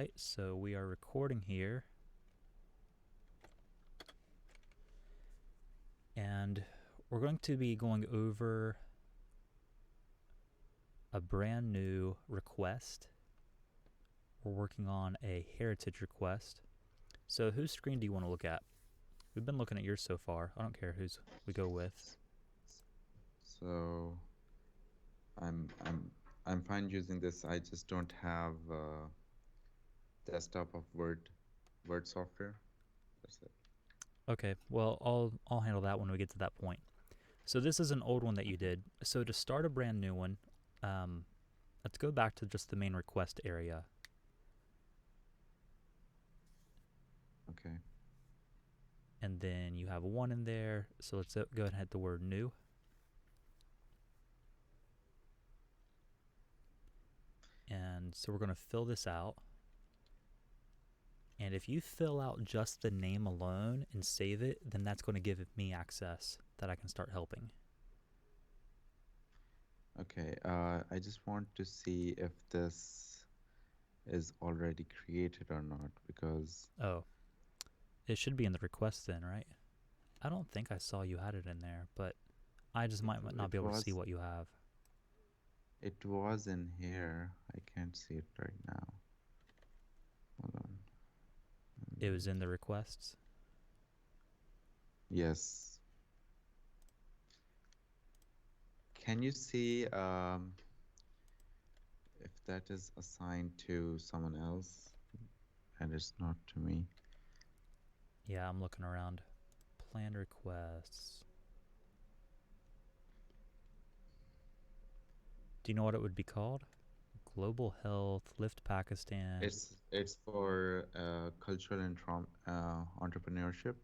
Alright, so we are recording here. And we're going to be going over a brand new request. We're working on a heritage request. So whose screen do you want to look at? We've been looking at yours so far. I don't care whose we go with. So I'm fine using this. I just don't have desktop of Word software. That's it. Okay, well I'll handle that when we get to that point. So this is an old one that you did. So to start a brand new one, let's go back to just the main request area. Okay. And then you have a 1 in there. So let's go ahead and hit the word new. And so we're going to fill this out. And if you fill out just the name alone and save it, then that's going to give me access that I can start helping. Okay. I just want to see if this is already created or not, because Oh, it should be in the request then, right? I don't think I saw you had it in there, but I just might not be able to see what you have. It was in here. I can't see it right now. Hold on. It was in the requests? Yes. Can you see if that is assigned to someone else and it's not to me? Yeah, I'm looking around. Planned requests. Do you know what it would be called? Global Health, Lift Pakistan. It's for cultural and entrepreneurship.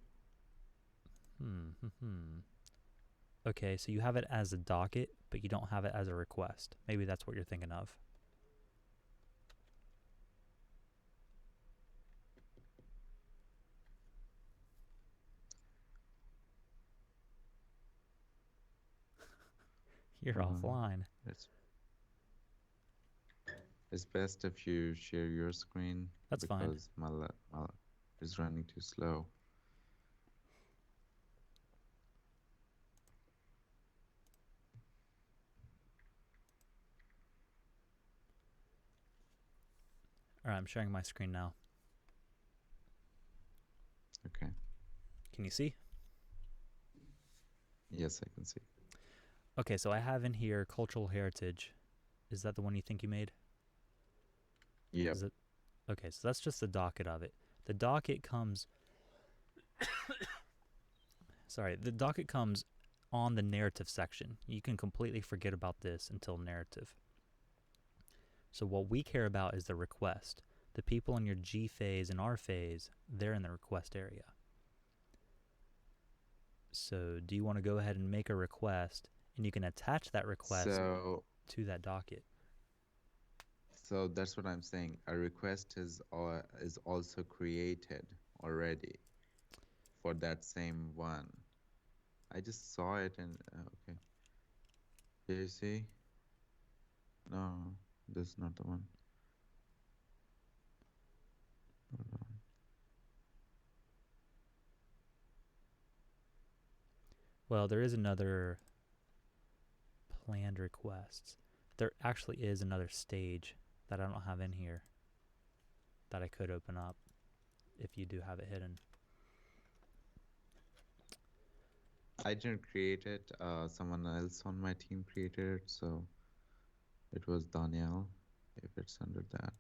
Okay, so you have it as a docket, but you don't have it as a request. Maybe that's what you're thinking of. You're offline. It's best if you share your screen. That's fine. Because my is running too slow. All right, I'm sharing my screen now. Okay. Can you see? Yes, I can see. Okay, so I have in here cultural heritage. Is that the one you think you made? Yeah. Okay, so that's just the docket of it. The docket comes... Sorry, the docket comes on the narrative section. You can completely forget about this until narrative. So what we care about is the request. The people in your G phase and R phase, they're in the request area. So do you want to go ahead and make a request, and you can attach that request to that docket? So that's what I'm saying. A request is also created already for that same one. I just saw it and okay. Do you see? No, this is not the one. Hold on. Well, there is another planned requests. There actually is another stage that I don't have in here that I could open up if you do have it hidden. I didn't create it. Someone else on my team created it, so it was Danielle, if it's under that.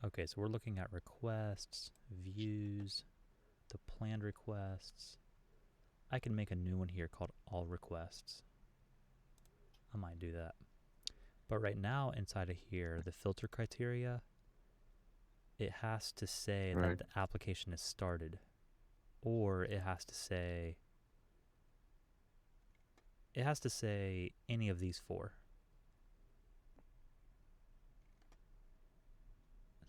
Okay, so we're looking at requests, views, the planned requests. I can make a new one here called all requests. I might do that. But right now, inside of here, the filter criteria, it has to say that the application is started, or it has to say any of these four.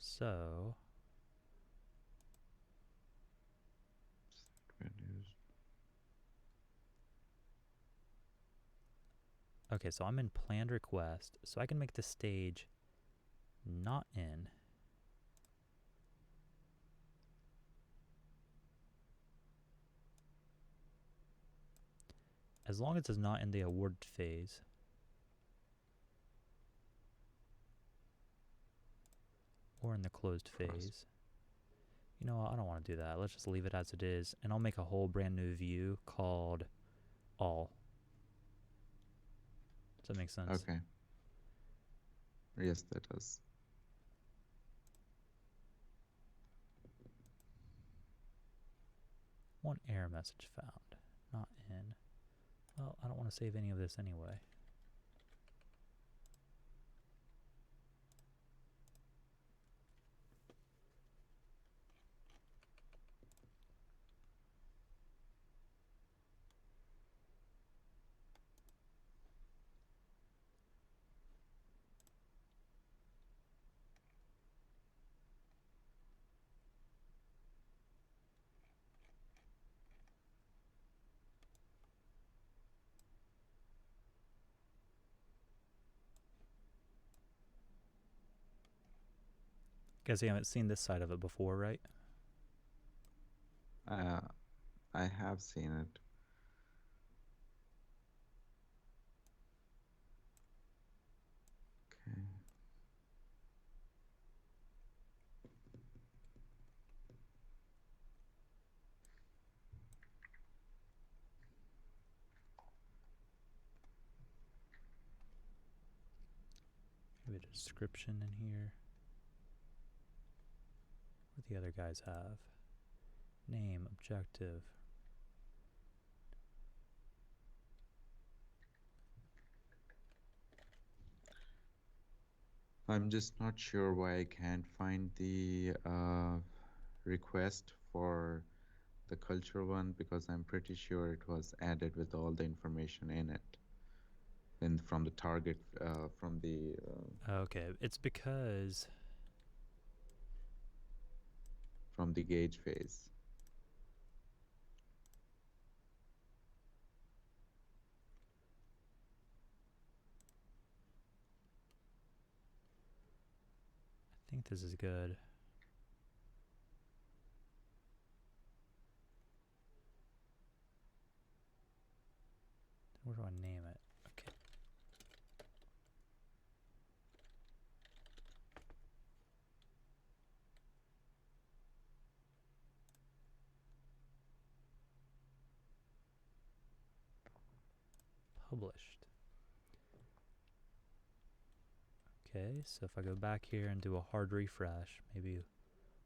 So Okay, so I'm in planned request, so I can make the stage not in. As long as it's not in the award phase. Or in the closed phase. You know what, I don't want to do that. Let's just leave it as it is, and I'll make a whole brand new view called all. Does that make sense? Okay. Yes, that does. One error message found. Not in. Well, I don't want to save any of this anyway. Guess you haven't seen this side of it before, right? I have seen it. Okay. Maybe a description in here. What the other guys have? Name, objective. I'm just not sure why I can't find the request for the culture one, because I'm pretty sure it was added with all the information in it. And from the target, from the... Okay, it's because... from the gauge phase. I think this is good. Where do I name it? Okay. Published. Okay, so if I go back here and do a hard refresh, maybe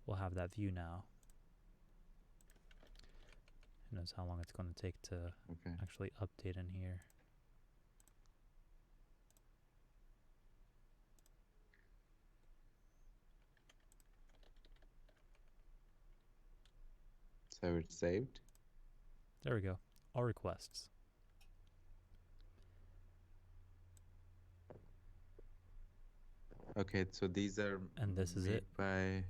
we'll have that view now. Who knows how long it's going to take to actually update in here. So it's saved? There we go. All requests. Okay, so these are and this is made it by...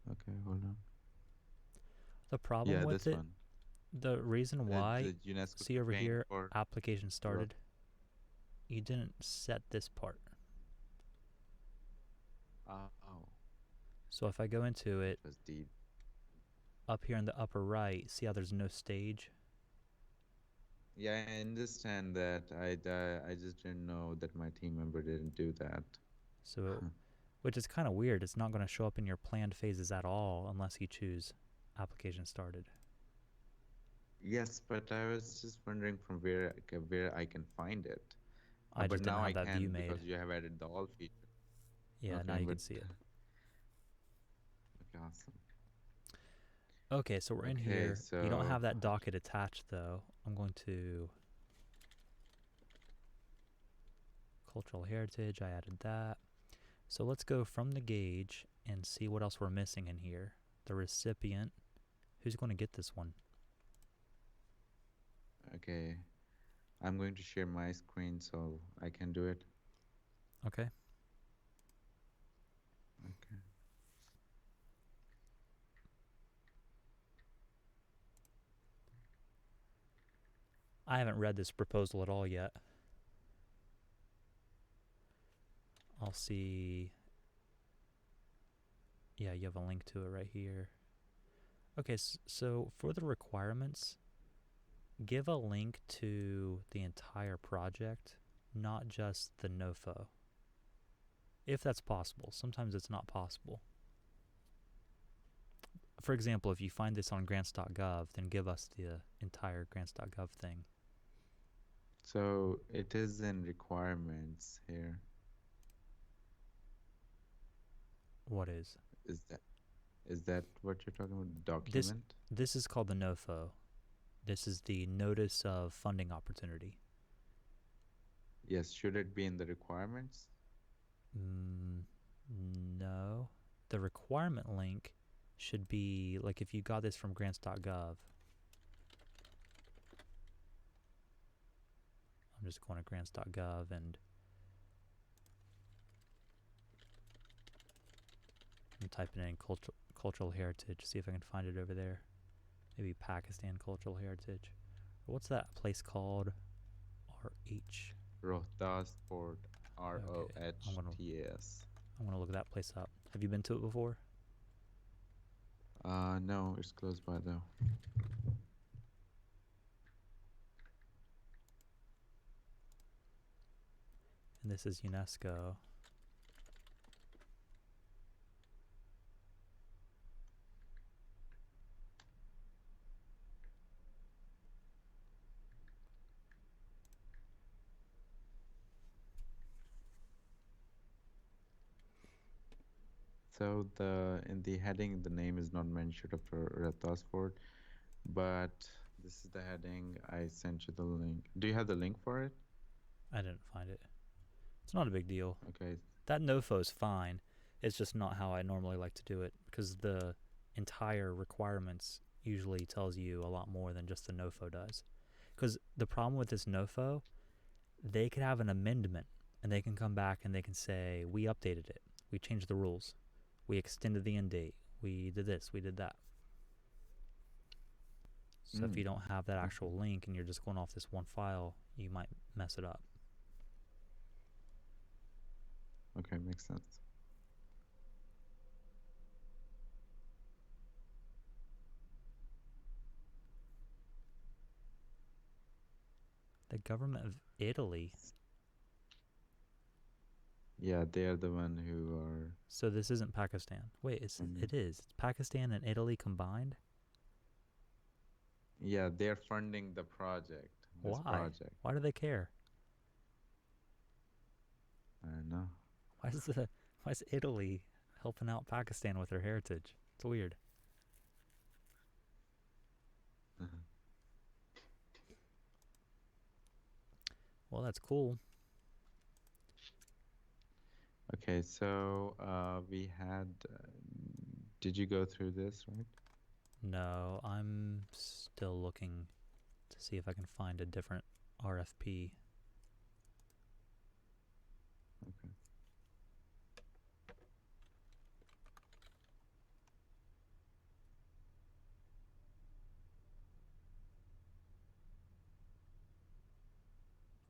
Okay, hold on. The problem with this it, one. the reason why, UNESCO see over here, for application started, you didn't set this part. Oh. So if I go into it, was deep. Up here in the upper right, see how there's no stage? Yeah, I understand that. I just didn't know that my team member didn't do that. So, which is kind of weird. It's not going to show up in your planned phases at all unless you choose application started. Yes, but I was just wondering from where I can find it. I but just didn't now have I that view can, made. because you have added the all feature. Yeah, now you can see it. Okay, awesome. Okay, so we're in here. So you don't have that docket attached though. I'm going to cultural heritage, I added that. So let's go from the gauge and see what else we're missing in here. The recipient. Who's going to get this one? Okay. I'm going to share my screen so I can do it. Okay. Okay. I haven't read this proposal at all yet. I'll see. Yeah, you have a link to it right here. Okay, so for the requirements, give a link to the entire project, not just the NOFO. If that's possible. Sometimes it's not possible. For example, if you find this on grants.gov, then give us the entire grants.gov thing. So it is in requirements here. What is? Is that what you're talking about? Document? This is called the NOFO. This is the Notice of Funding Opportunity. Yes, should it be in the requirements? No. The requirement link should be, like if you got this from grants.gov. I'm just going to grants.gov and I'm typing in cultural heritage, see if I can find it over there. Maybe Pakistan cultural heritage. What's that place called? RH. Rohtas Port, ROHTAS. I'm gonna look that place up. Have you been to it before? No, it's close by though. And this is UNESCO. So in the heading, the name is not mentioned of Rohtas Fort, but this is the heading. I sent you the link. Do you have the link for it? I didn't find it. It's not a big deal. Okay. That NOFO is fine. It's just not how I normally like to do it because the entire requirements usually tells you a lot more than just the NOFO does. Because the problem with this NOFO, they could have an amendment and they can come back and they can say, we updated it. We changed the rules. We extended the end date. We did this. We did that. So if you don't have that actual link and you're just going off this one file, you might mess it up. Okay, makes sense. The government of Italy. Yeah, they are the one who are. So this isn't Pakistan. Wait, it is. It's Pakistan and Italy combined? Yeah, they're funding the project. This project. Why do they care? I don't know. Why is Italy helping out Pakistan with their heritage? It's weird. Well, that's cool. Okay, so we had. Did you go through this, right? No, I'm still looking to see if I can find a different RFP. Okay.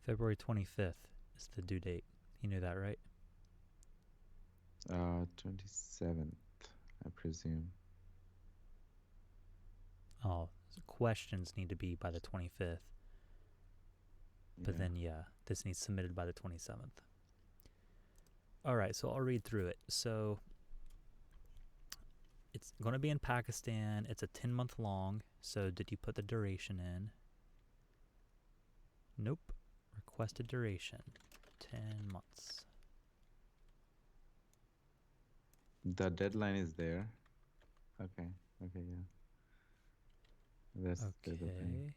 February 25th is the due date. You knew that, right? 27th, I presume. Oh, so questions need to be by the 25th. But then, yeah, this needs submitted by the 27th. All right, so I'll read through it. So it's going to be in Pakistan. It's a 10-month long. So did you put the duration in? Nope. Requested duration, 10 months. The deadline is there. Okay, yeah. That's the thing.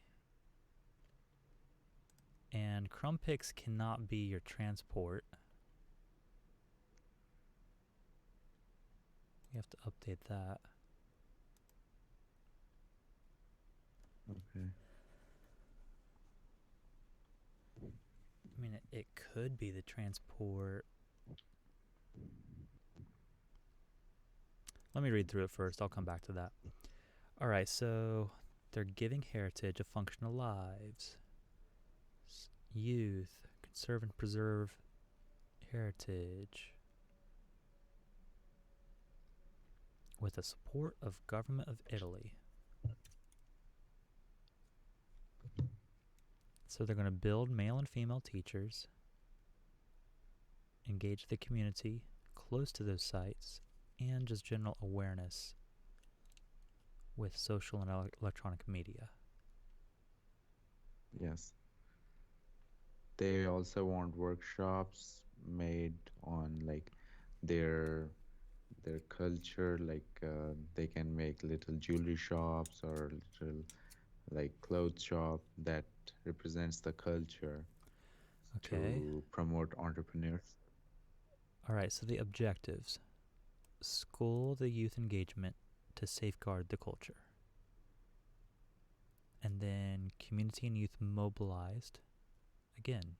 And Crumpix cannot be your transport. You have to update that. Okay. I mean, it could be the transport. Let me read through it first. I'll come back to that. All right, so they're giving heritage a function of lives. Youth, conserve and preserve heritage with the support of government of Italy. So they're going to build male and female teachers, engage the community close to those sites, and just general awareness with social and electronic media. Yes. They also want workshops made on like their their culture, like they can make little jewelry shops or little like clothes shop that represents the culture Okay. to promote entrepreneurs. All right, so the objectives: school the youth engagement to safeguard the culture. And then community and youth mobilized, again,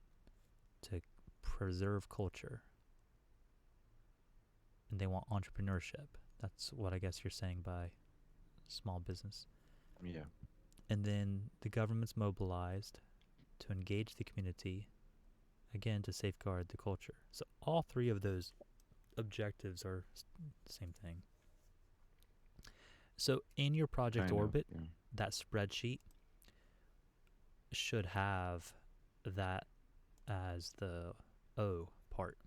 to preserve culture. And they want entrepreneurship. That's what I guess you're saying by small business. Yeah. And then the government's mobilized to engage the community, again, to safeguard the culture. So all three of those objectives are the same thing. So in your project Kind of, orbit, yeah. that spreadsheet should have that as the O part.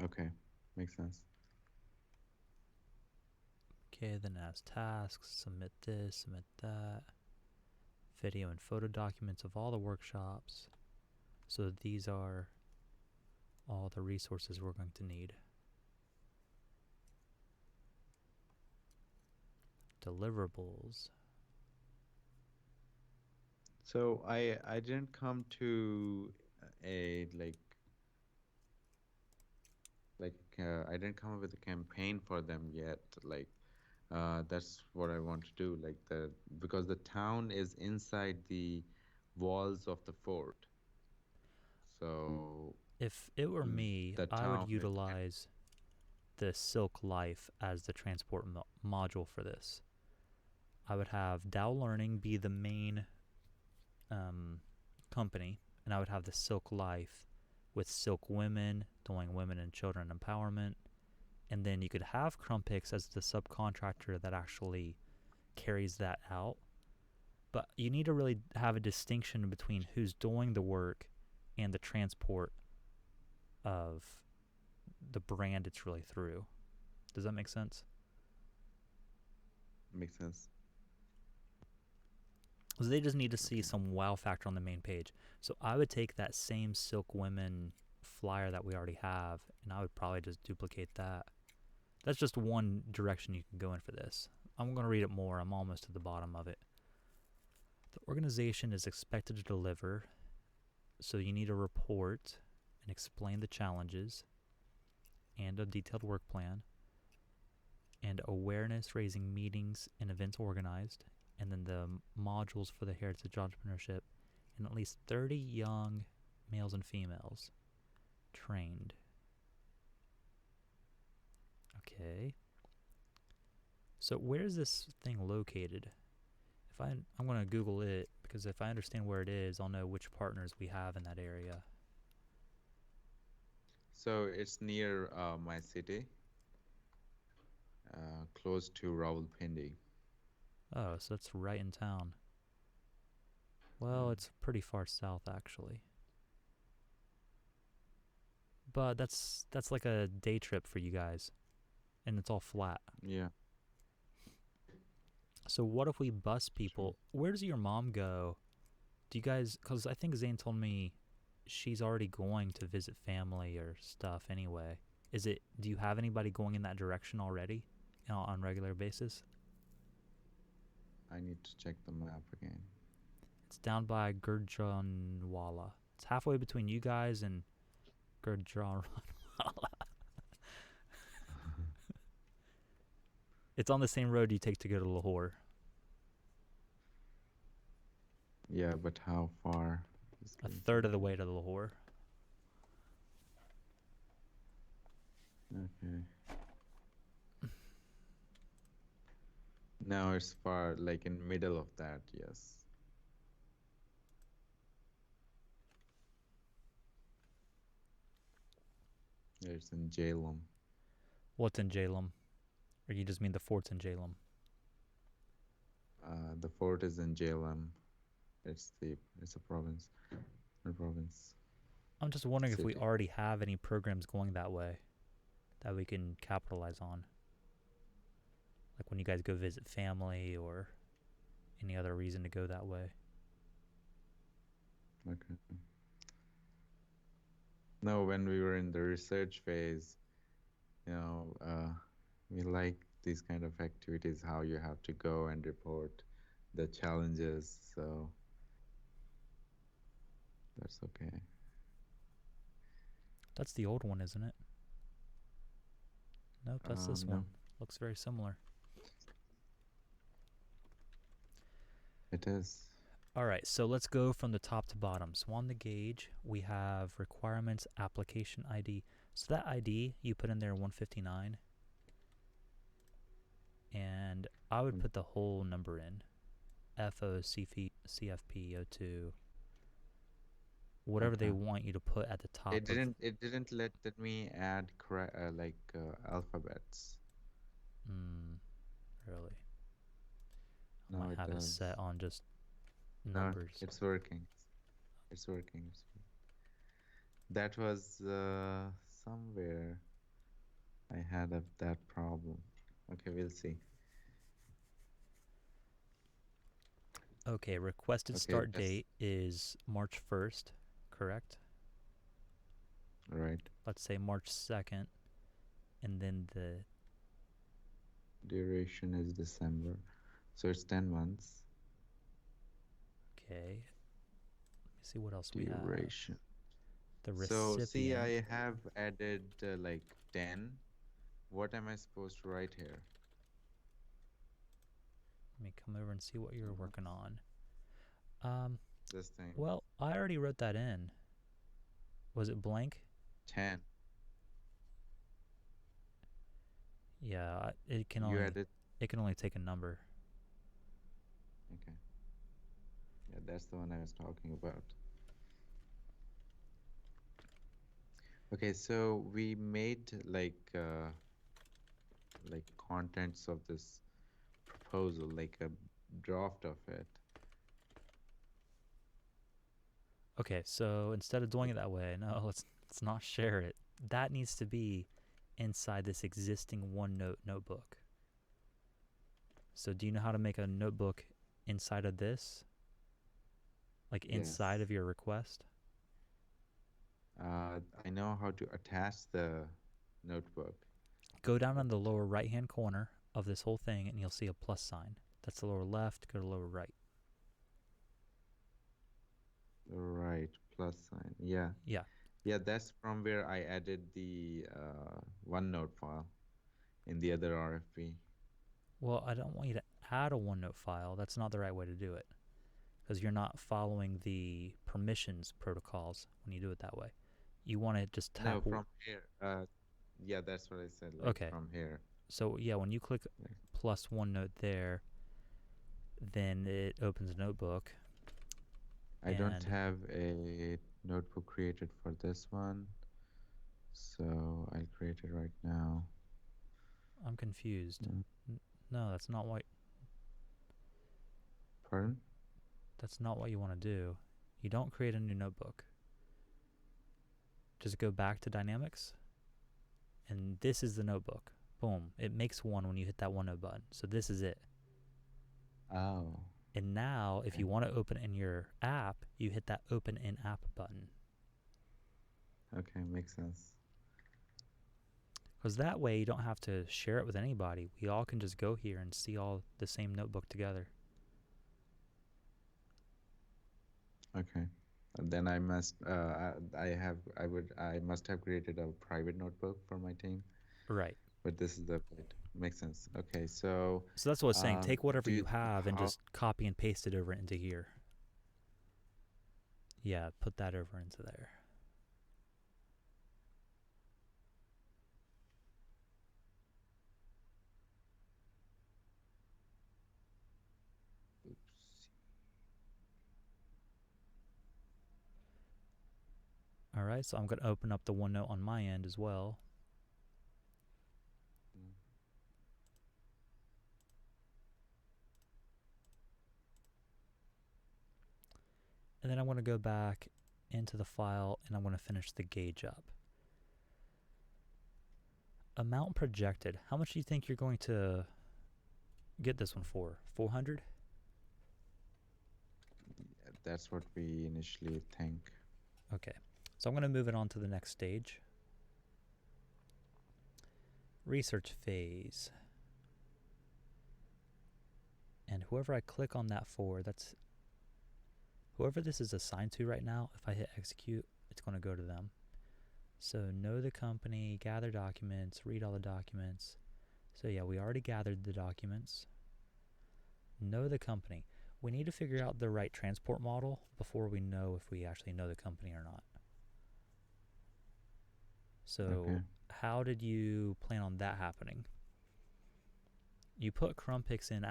Okay, makes sense. Okay, then as tasks, submit this, submit that. Video and photo documents of all the workshops. So these are all the resources we're going to need. Deliverables. So I didn't come to a I didn't come up with a campaign for them yet. Like that's what I want to do. Like because the town is inside the walls of the fort. So If it were me, the I would town is utilize the Silk Life as the transport module for this. I would have Dow Learning be the main company, and I would have the Silk Life with Silk Women doing women and children empowerment, and then you could have Crumpix as the subcontractor that actually carries that out. But you need to really have a distinction between who's doing the work and the transport of the brand it's really through. Does that make sense? makes sense. So they just need to see Okay. some wow factor on the main page. So I would take that same Silk Women flyer that we already have, and I would probably just duplicate that. That's just one direction you can go in for this. I'm going to read it more. I'm almost to the bottom of it. The organization is expected to deliver, so you need a report and explain the challenges and a detailed work plan and awareness raising meetings and events organized, and then the modules for the heritage entrepreneurship, and at least 30 young males and females trained. Okay. So where's this thing located? I'm going to Google it, because if I understand where it is, I'll know which partners we have in that area. So it's near my city, close to Rawalpindi. Oh, so it's right in town. Well, Yeah. it's pretty far south, actually. But that's like a day trip for you guys, and it's all flat. Yeah. So what if we bus True. people? Where does your mom go? Do you guys? Because I think Zane told me she's already going to visit family or stuff anyway. Is it? Do you have anybody going in that direction already, on a regular basis? I need to check the map again. It's down by Gurjanwala. It's halfway between you guys and Gurjanwala. It's on the same road you take to go to Lahore. Yeah, but how far? Just A give me third of the second. way to Lahore. Okay. Now it's far, like in middle of that, yes. It's in Jalem. What's in Jalem? Or you just mean the fort's in Jalem? The fort is in Jalem. It's a province. A province. I'm just wondering if we City. already have any programs going that way that we can capitalize on. Like when you guys go visit family or any other reason to go that way. Okay. No, when we were in the research phase, we like these kind of activities, how you have to go and report the challenges. So that's okay. That's the old one, isn't it? Nope, that's this No, one. Looks very similar. it is. All right, so let's go from the top to bottom. So on the gauge, we have requirements application ID. So that ID, you put in there 159. And I would put the whole number in. FO, CFP, O2. Whatever they want you to put at the top. It didn't let me add alphabets. Really? I No, might it have it does. set on just numbers. No, it's working. It's working. That was somewhere I had that problem. Okay, we'll see. Okay, requested start date is March 1st, correct? Right. Let's say March 2nd, and then the duration is December. So it's 10 months. Okay. Let me see what else duration. we have. The recipient. So see, I recipient. have added like 10. What am I supposed to write here? Let me come over and see what you're working on. This thing. Well, I already wrote that in. Was it blank? 10. Yeah, it can You only added. it can only take a number. Okay. Yeah, that's the one I was talking about. Okay, so we made like contents of this proposal, like a draft of it. Okay, so instead of doing it that way, no, let's not share it. That needs to be inside this existing OneNote notebook. So do you know how to make a notebook inside of this? Like inside of your request? I know how to attach the notebook. Go down on the lower right-hand corner of this whole thing, and you'll see a plus sign. That's the lower left. Go to lower right. Right, plus sign. Yeah. Yeah. Yeah, that's from where I added the OneNote file in the other RFP. Well, I don't want you to add a OneNote file. That's not the right way to do it, because you're not following the permissions protocols when you do it that way. You want to just tap. No, from here. Yeah, that's what I said. Like Okay. from here. So yeah, when you click plus OneNote there, then it opens a notebook. I don't have a notebook created for this one, so I'll create it right now. I'm confused. No, that's not what. Pardon? That's not what you want to do. You don't create a new notebook. Just go back to Dynamics, and this is the notebook. Boom. It makes one when you hit that OneNote button. So this is it. Oh. And now, if you want to open in your app, you hit that Open in App button. Okay, makes sense. Because that way you don't have to share it with anybody. We all can just go here and see all the same notebook together. Okay. And then I must I must have created a private notebook for my team. Right. But this is the makes sense. Okay, so that's what I was saying. Take whatever you have and just copy and paste it over into here. Yeah, put that over into there. All right. try. So I'm going to open up the OneNote on my end as well. And then I want to go back into the file and I want to finish the gauge up. Amount projected. How much do you think you're going to get this one for? 400? Yeah, that's what we initially think. Okay. So I'm going to move it on to the next stage. Research phase. And whoever I click on that for, that's whoever this is assigned to right now. If I hit execute, it's going to go to them. So know the company, gather documents, read all the documents. So yeah, we already gathered the documents. Know the company. We need to figure out the right transport model before we know if we actually know the company or not. So how did you plan on that happening? You put Crumpix in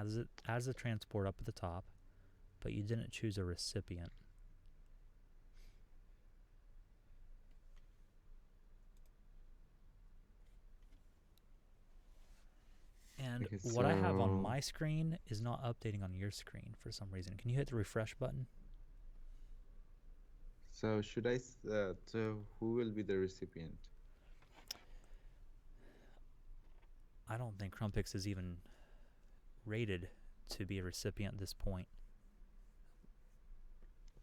as a transport up at the top, but you didn't choose a recipient. And Okay, what I have on my screen is not updating on your screen for some reason. Can you hit the refresh button? So should I, so who will be the recipient? I don't think Crumpix is even rated to be a recipient at this point.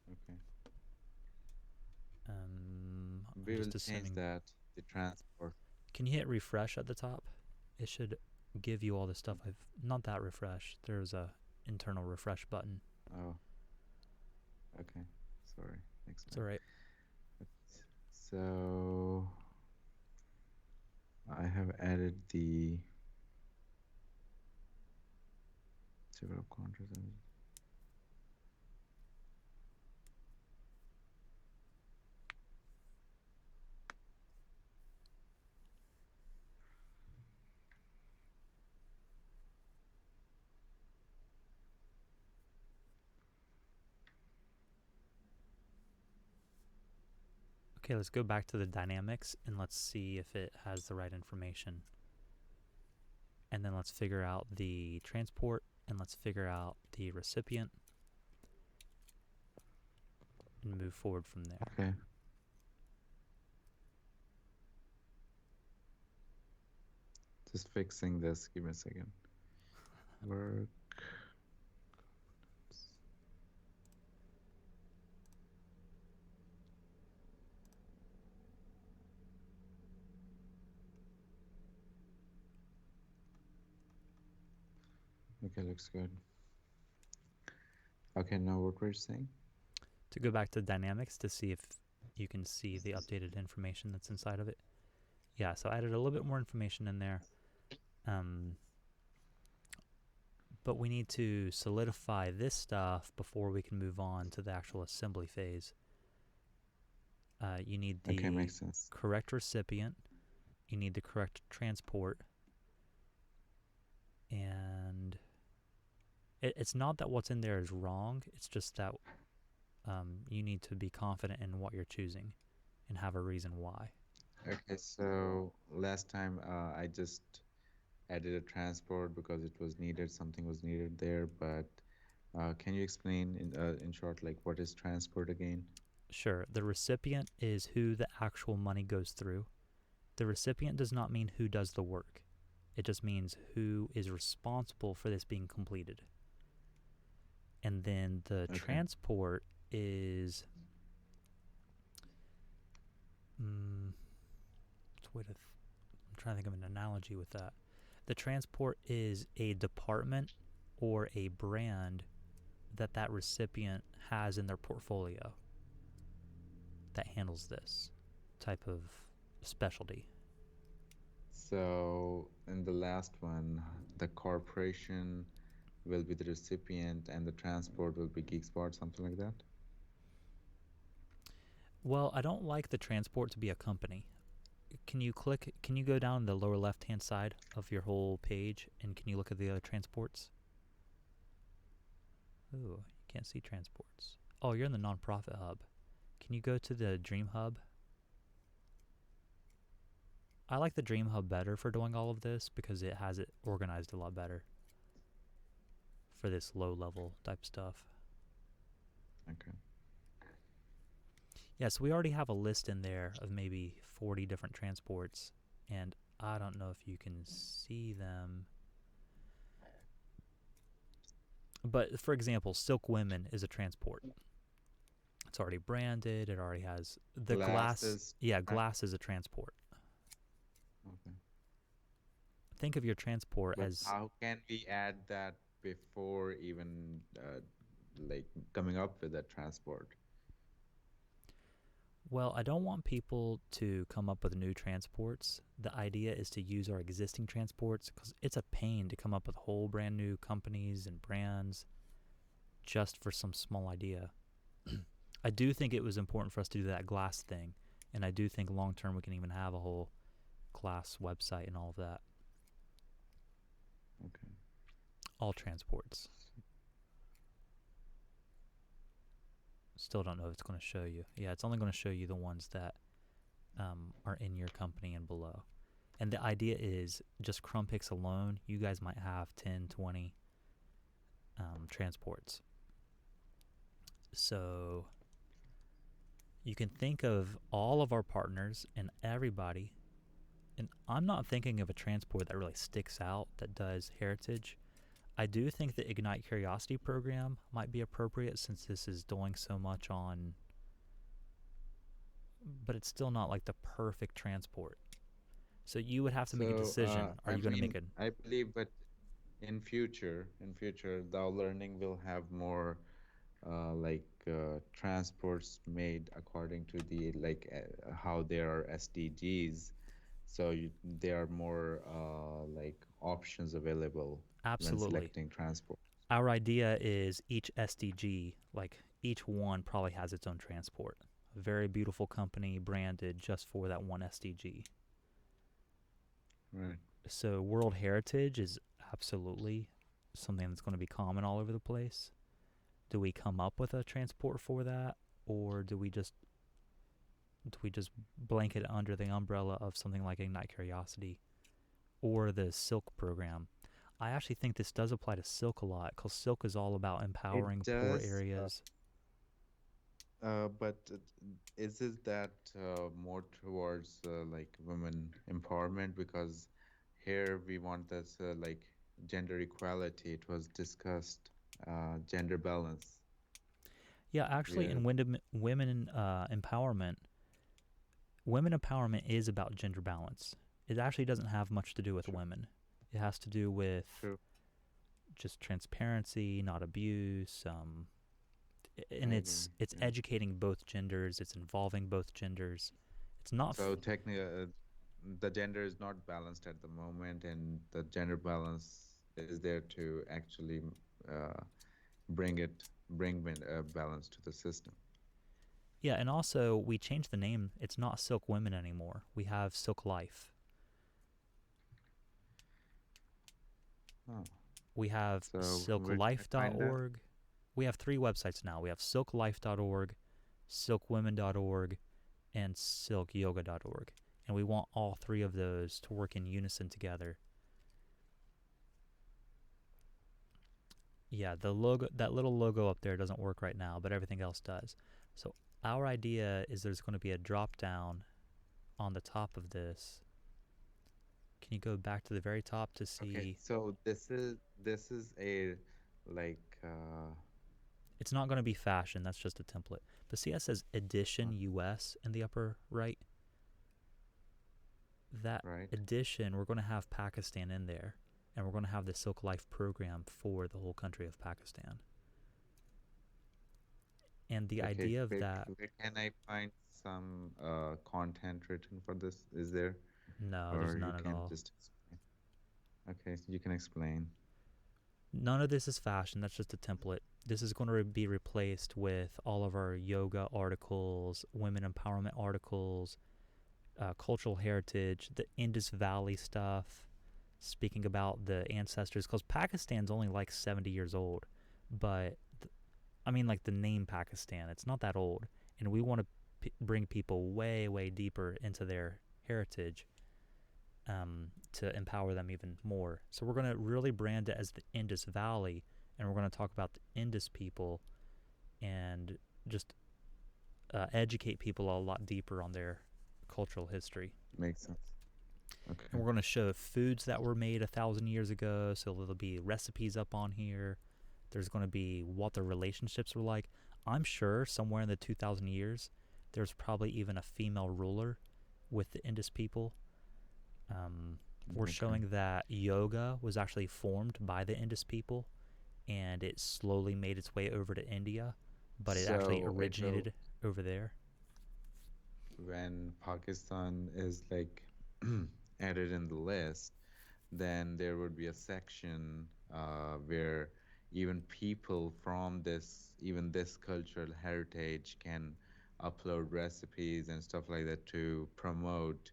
Okay. We will change that, the transport. Can you hit refresh at the top? It should give you all the stuff I've, not that refresh, there's a internal refresh button. Oh, okay, sorry, next It's alright. So I have added the several contracts. Okay, let's go back to the dynamics and let's see if it has the right information. And then let's figure out the transport and let's figure out the recipient and move forward from there. Okay. Just fixing this, give me a second. Work. Okay, looks good. Okay, now what we're saying? To go back to dynamics to see if you can see the updated information that's inside of it. Yeah, so I added a little bit more information in there. But we need to solidify this stuff before we can move on to the actual assembly phase. You need the makes sense. correct recipient. You need the correct transport. And it's not that what's in there is wrong. It's just that you need to be confident in what you're choosing and have a reason why. Okay, so last time I just added a transport because it was needed, something was needed there, but can you explain in short, like what is transport again? Sure. The recipient is who the actual money goes through. The recipient does not mean who does the work. It just means who is responsible for this being completed. And then the transport is... I'm trying to think of an analogy with that. The transport is a department or a brand that recipient has in their portfolio that handles this type of specialty. So in the last one, the corporation will be the recipient and the transport will be GeekSpot, something like that? Well, I don't like the transport to be a company. Can you go down the lower left-hand side of your whole page, and can you look at the other transports? Ooh, you can't see transports. Oh, you're in the nonprofit hub. Can you go to the Dream Hub I like the Dream Hub better for doing all of this because it has it organized a lot better for this low level type stuff. Okay. Yeah, so we already have a list in there of maybe 40 different transports, and I don't know if you can see them. But for example, Silk Women is a transport. It's already branded. It already has the glass. Glasses. Yeah, glass is a transport. Okay. Think of your transport But as, how can we add that before even like coming up with a transport? well, I don't want people to come up with new transports. The idea is to use our existing transports because it's a pain to come up with whole brand new companies and brands just for some small idea. I do think it was important for us to do that glass thing, and I do think long term we can even have a whole glass website and all of that. Okay. All transports. Still don't know if it's going to show you. Yeah, it's only going to show you the ones that are in your company and below. And the idea is just Crumpix alone, you guys might have 10, 20 transports. So you can think of all of our partners and everybody. And I'm not thinking of a transport that really sticks out that does heritage. I do think the Ignite Curiosity program might be appropriate since this is doing so much on, but it's still not like the perfect transport. So you would have to make a So, decision. Are I you going to make mean, a, I believe, but in future, the learning will have more transports made according to the how there are SDGs. So there are more options available when absolutely. selecting transport. Our idea is each SDG, like each one probably has its own transport. A very beautiful company branded just for that one SDG. Right. So World Heritage is absolutely something that's going to be common all over the place. Do we come up with a transport for that, or do we just blanket it under the umbrella of something like Ignite Curiosity or the Silk program? I actually think this does apply to Silk a lot because Silk is all about It empowering poor does, areas. but is it that more towards women empowerment? Because here we want this gender equality. It was discussed, gender balance. Yeah, actually, Yeah, in women empowerment is about gender balance. It actually doesn't have much to do with true, women. It has to do with true. just transparency, not abuse. And I it's agree. it's Yeah. educating both genders. It's involving both genders. It's not. So technically, the gender is not balanced at the moment, and the gender balance is there to actually uh, bring balance to the system. Yeah, and also we changed the name. It's not Silk Women anymore. We have Silk Life. Oh, We have so where can I find that? silklife.org. We have 3 websites now. We have silklife.org, silkwomen.org, and silkyoga.org. And we want all 3 of those to work in unison together. Yeah, the logo, that little logo up there doesn't work right now, but everything else does. So our idea is there's going to be a drop down on the top of this. Can you go back to the very top to Okay, see? so this is a like It's not going to be fashion, that's just a template. But see, it says edition uh, US in the upper right. That right. edition, we're going to have Pakistan in there, and we're going to have the Silk Life program for the whole country of Pakistan. And the Okay, idea of that, where can I find some content written for this? Is there, no, there's or you none at can all. just explain? Okay, so you can explain. None of this is fashion, that's just a template. This is going to be replaced with all of our yoga articles, women empowerment articles, cultural heritage, the Indus Valley stuff, speaking about the ancestors, because Pakistan's only like 70 years old. But, I mean, like the name Pakistan, it's not that old. And we want to bring people way, way deeper into their heritage. to empower them even more. So we're going to really brand it as the Indus Valley, and we're going to talk about the Indus people and just educate people a lot deeper on their cultural history. Makes sense. And Okay. we're going to show foods that were made 1,000 years ago, so there'll be recipes up on here. There's going to be what the relationships were like. I'm sure somewhere in the 2,000 years, there's probably even a female ruler with the Indus people. We're Okay. showing that yoga was actually formed by the Indus people, and it slowly made its way over to India, but it actually So it will, originated over there. when Pakistan is like added in the list, then there would be a section where even people from even this cultural heritage can upload recipes and stuff like that to promote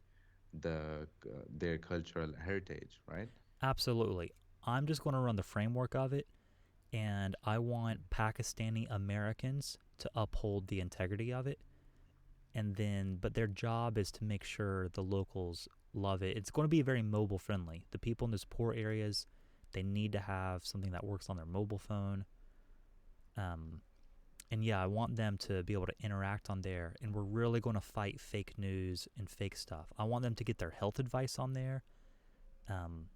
their cultural heritage, right? Absolutely. I'm just going to run the framework of it, and I want Pakistani Americans to uphold the integrity of it. And then, but their job is to make sure the locals love it. It's going to be very mobile friendly. The people in those poor areas, they need to have something that works on their mobile phone. Um, and yeah, I want them to be able to interact on there. And we're really going to fight fake news and fake stuff. I want them to get their health advice on there,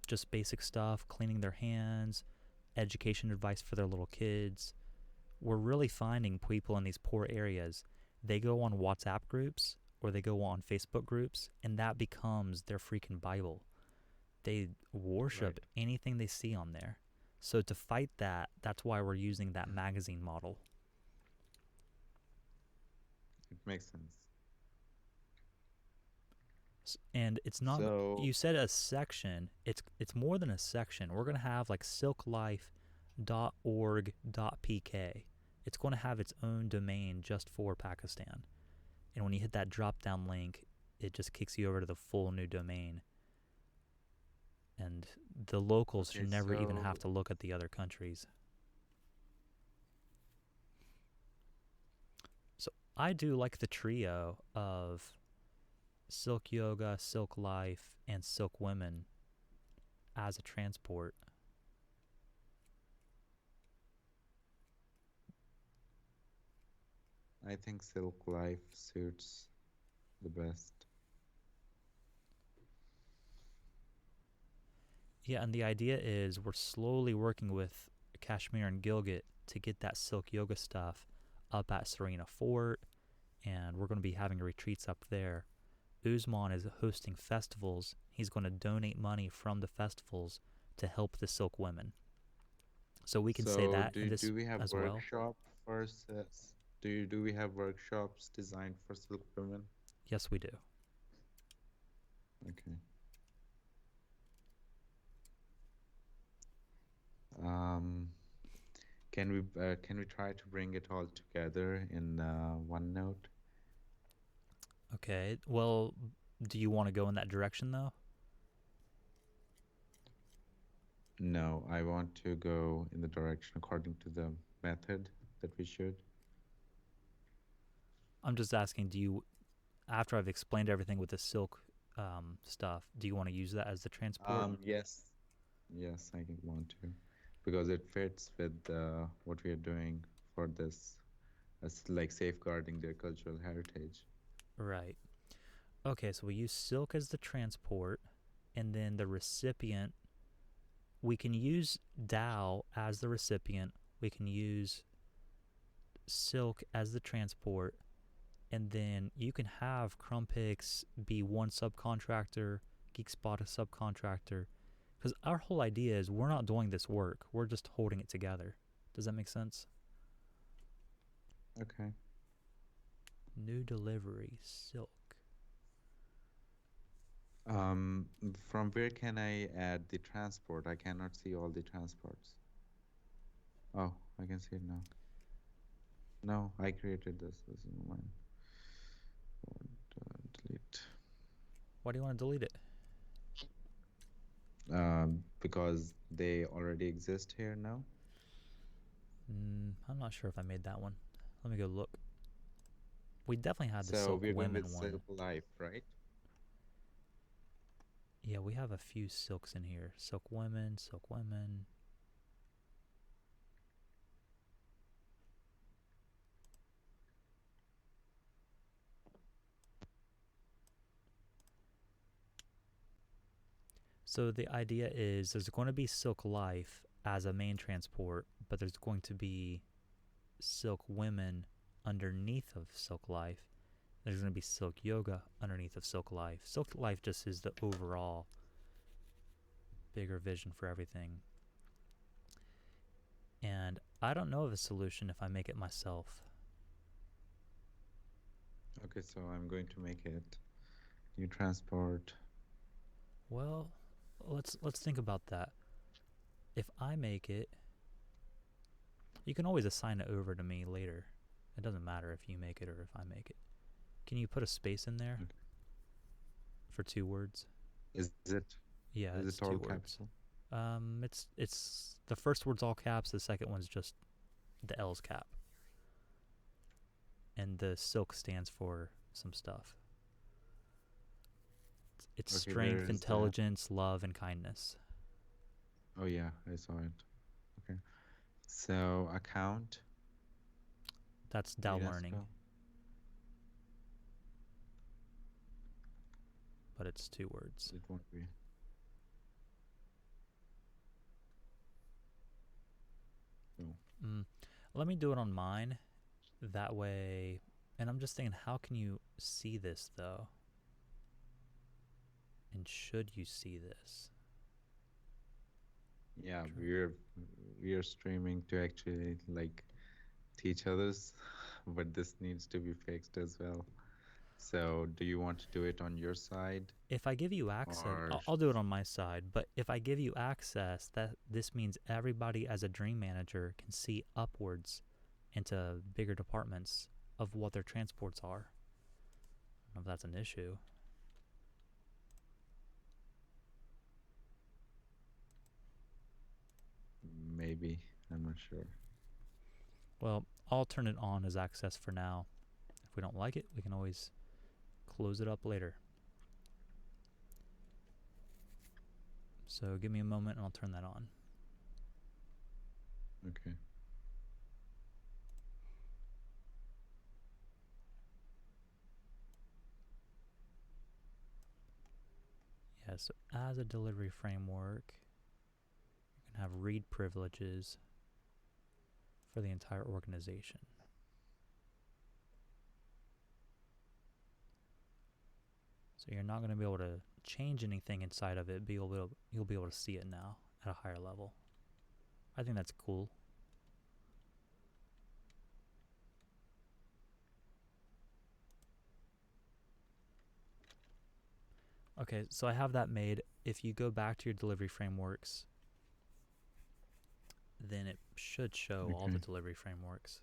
just basic stuff, cleaning their hands, education advice for their little kids. We're really finding people in these poor areas, they go on WhatsApp groups or they go on Facebook groups, and that becomes their freaking Bible. They worship Right. anything they see on there. So to fight that, that's why we're using that magazine model. It makes sense. And it's not, So you said a section, it's more than a section. We're going to have like silklife.org.pk. It's going to have its own domain just for Pakistan. And when you hit that drop down link, it just kicks you over to the full new domain. And the locals okay, should never even have so to look at the other countries. So I do like the trio of Silk Yoga, Silk Life, and Silk Women as a transport. I think Silk Life suits the best. Yeah, and the idea is we're slowly working with Kashmir and Gilgit to get that Silk Yoga stuff up at Serena Fort, and we're going to be having retreats up there. Usman is hosting festivals. He's going to donate money from the festivals to help the Silk women. So we can say So that in this do we have as well. do we have workshops designed for Silk women? Yes, we do. Okay. Um, can we try to bring it all together in OneNote? Okay. Well, do you want to go in that direction though? No, I want to go in the direction according to the method that we should. I'm just asking, do you, after I've explained everything with the silk stuff, do you want to use that as the transport? Yes. Yes, I can want to, because it fits with what we are doing for this, as like safeguarding their cultural heritage. Right. Okay, so we use silk as the transport, and then the recipient, we can use Dow as the recipient, we can use silk as the transport, and then you can have Crumpix be one subcontractor, GeekSpot a subcontractor, because our whole idea is we're not doing this work, we're just holding it together. Does that make sense? Okay. New delivery, silk. Um, from where can I add the transport? I cannot see all the transports. Oh, I can see it now. No, I created this. This is mine. Delete. Why do you want to delete it? Because they already exist here now. I'm not sure if I made that one. Let me go look. We definitely had the So silk we're going with women one. Silk Life, right? Yeah, we have a few silks in here. Silk women, silk women. So the idea is there's going to be Silk Life as a main transport, but there's going to be Silk Women underneath of Silk Life. There's going to be Silk Yoga underneath of Silk Life. Silk Life just is the overall bigger vision for everything. And I don't know of a solution if I make it myself. Okay, so I'm going to make it new transport. Well, let's think about that. If I make it, you can always assign it over to me later. It doesn't matter if you make it or if I make it. Can you put a space in there Okay. for 2 words? Is it Yeah, is it's it 2 all words. capital? It's the first word's all caps, the second one's just the L's cap. And the silk stands for some stuff. It's Okay, where strength, is that? intelligence, love, and kindness. Oh yeah, I saw it. Okay. So account, That's Dao data learning, spell. but it's 2 words. It won't be. No. Let me do it on mine. That way, and I'm just thinking, how can you see this though? And should you see this? Yeah, we're streaming to actually like teach others, but this needs to be fixed as well. So do you want to do it on your side If I give you access, or I'll do it on my side, but if I give you access, that this means everybody as a dream manager can see upwards into bigger departments of what their transports are. I don't know if that's an issue. maybe? I'm not sure. Well, I'll turn it on as access for now. If we don't like it, we can always close it up later. So give me a moment and I'll turn that on. Okay. Yeah, so as a delivery framework, you can have read privileges for the entire organization. So you're not going to be able to change anything inside of it, but you'll be able to see it now at a higher level. I think that's cool. Okay, so I have that made. If you go back to your delivery frameworks, then it should show all the Okay. delivery frameworks.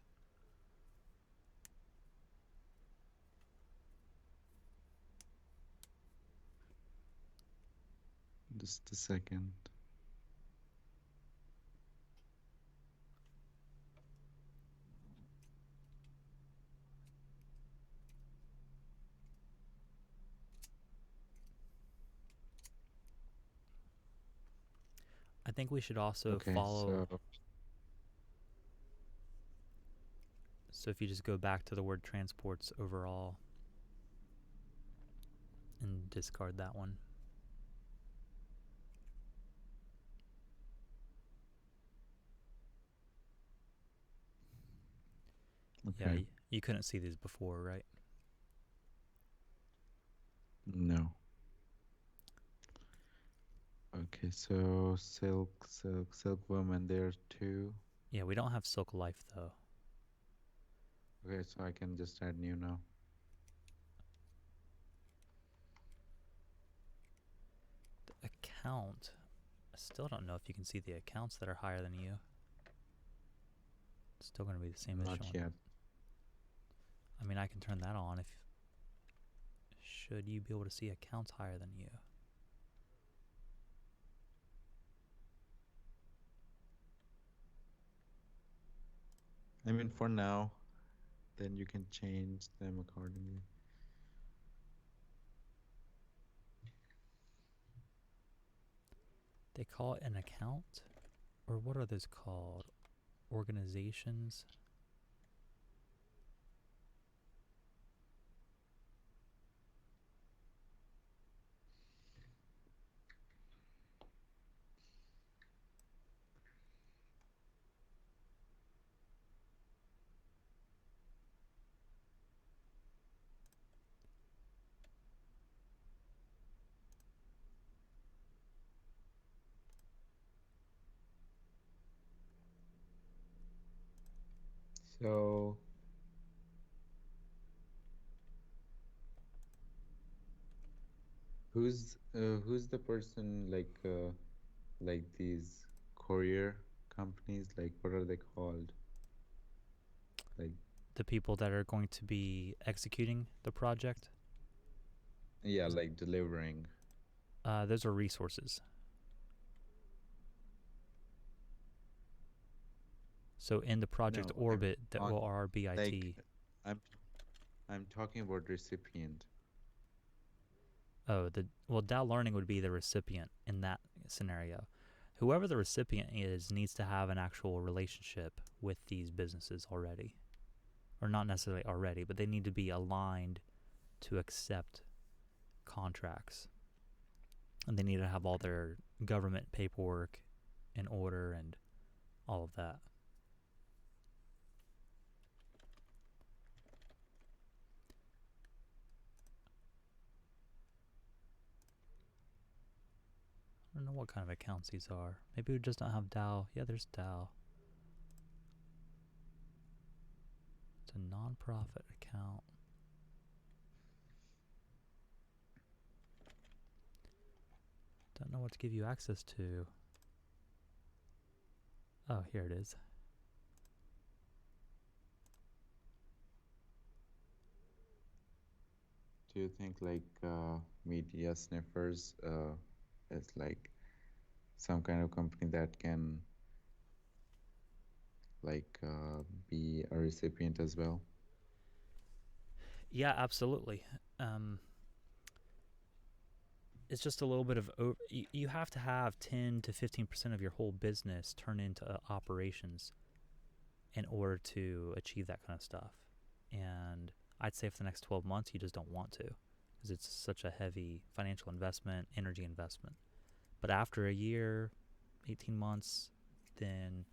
Just a second. I think we should also Okay, follow. so So if you just go back to the word transports overall and discard that one. Yeah, okay. you couldn't see these before, right? No. Okay, so silk woman there too. Yeah, we don't have Silk Life though. Okay, so I can just add new now. The account. I still don't know if you can see the accounts that are higher than you. It's still going to be the same Not issue. yet. I mean, I can turn that on if. Should you be able to see accounts higher than you? I mean, for now, then you can change them accordingly. They call it an account? Or what are those called? Organizations? So who's the person like these courier companies? Like what are they called? Like The people that are going to be executing the project? yeah, like delivering. Those are resources. So in the project No, I'm orbit, that on will like RBIT. I'm I'm talking about recipient. Oh, Dow Learning would be the recipient in that scenario. Whoever the recipient is needs to have an actual relationship with these businesses already. Or not necessarily already, but they need to be aligned to accept contracts. And they need to have all their government paperwork in order and all of that. I don't know what kind of accounts these are. Maybe we just don't have Dow. Yeah, there's Dow. It's a non-profit account. Don't know what to give you access to. Oh, here it is. Do you think like media sniffers is like some kind of company that can like be a recipient as well? Yeah, absolutely. It's just a little bit of you have to have 10 to 15% of your whole business turn into operations in order to achieve that kind of stuff. And I'd say for the next 12 months, you just don't want to because it's such a heavy financial investment, energy investment. But after a year, 18 months, then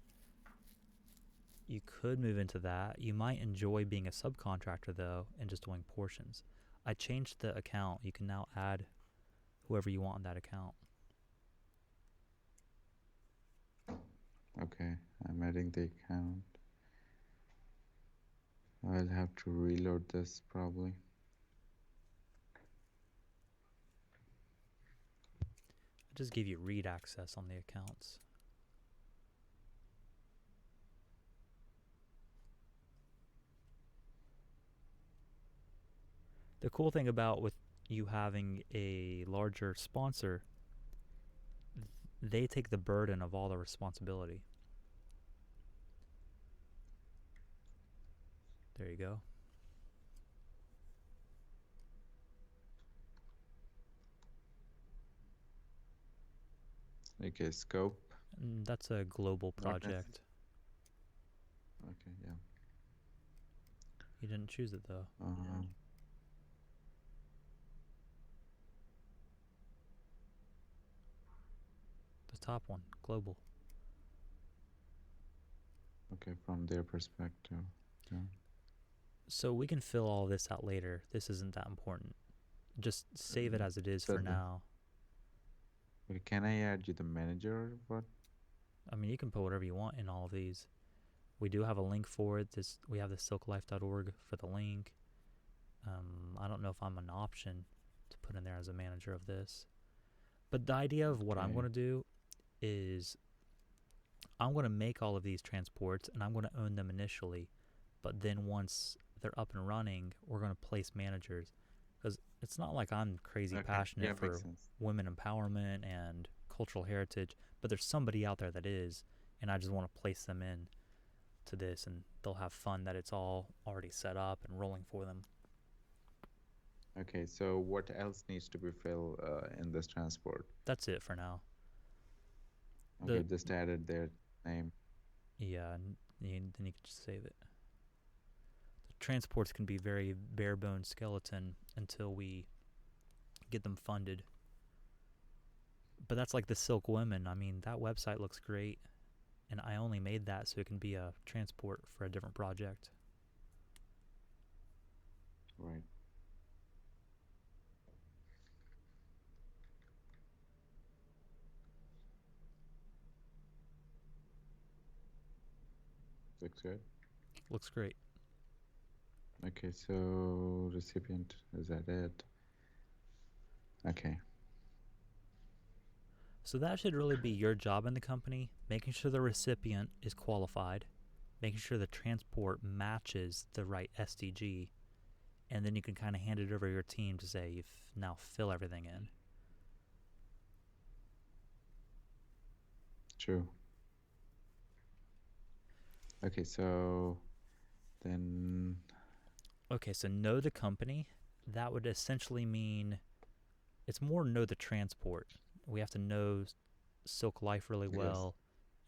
you could move into that. You might enjoy being a subcontractor though and just doing portions. I changed the account. You can now add whoever you want on that account. Okay, I'm adding the account. I'll have to reload this probably. I just gave you read access on the accounts. The cool thing about with you having a larger sponsor, they take the burden of all the responsibility. There you go. Okay, scope. And that's a global Not necessarily. project. Okay, yeah. You didn't choose it though. The top one, global. Okay, from their perspective. Yeah. So we can fill all this out later. This isn't that important. Just save it as it is So for now. can I add you the manager or what? I mean, you can put whatever you want in all of these. We do have a link for it. We have the silklife.org for the link. I don't know if I'm an option to put in there as a manager of this. But the idea of what I'm going to do is I'm going to make all of these transports and I'm going to own them initially. But then once they're up and running, we're going to place managers. Because it's not like I'm crazy passionate Yeah, for makes sense. women empowerment and cultural heritage, but there's somebody out there that is, and I just want to place them in to this, and they'll have fun that it's all already set up and rolling for them. Okay, so what else needs to be filled in this transport? That's it for now. Okay, The just added their name. yeah, then you can just save it. The transports can be very bare bones skeleton until we get them funded. But that's like the Silk Women. I mean, that website looks great, and I only made that so it can be a transport for a different project. Right. Looks good. Looks great. Okay, so recipient, is that it? Okay. So that should really be your job in the company, making sure the recipient is qualified, making sure the transport matches the right SDG, and then you can kind of hand it over to your team to say you now fill everything in. True. Okay, so then Okay, so know the company. That would essentially mean it's more know the transport. We have to know Silk Life really yes, well,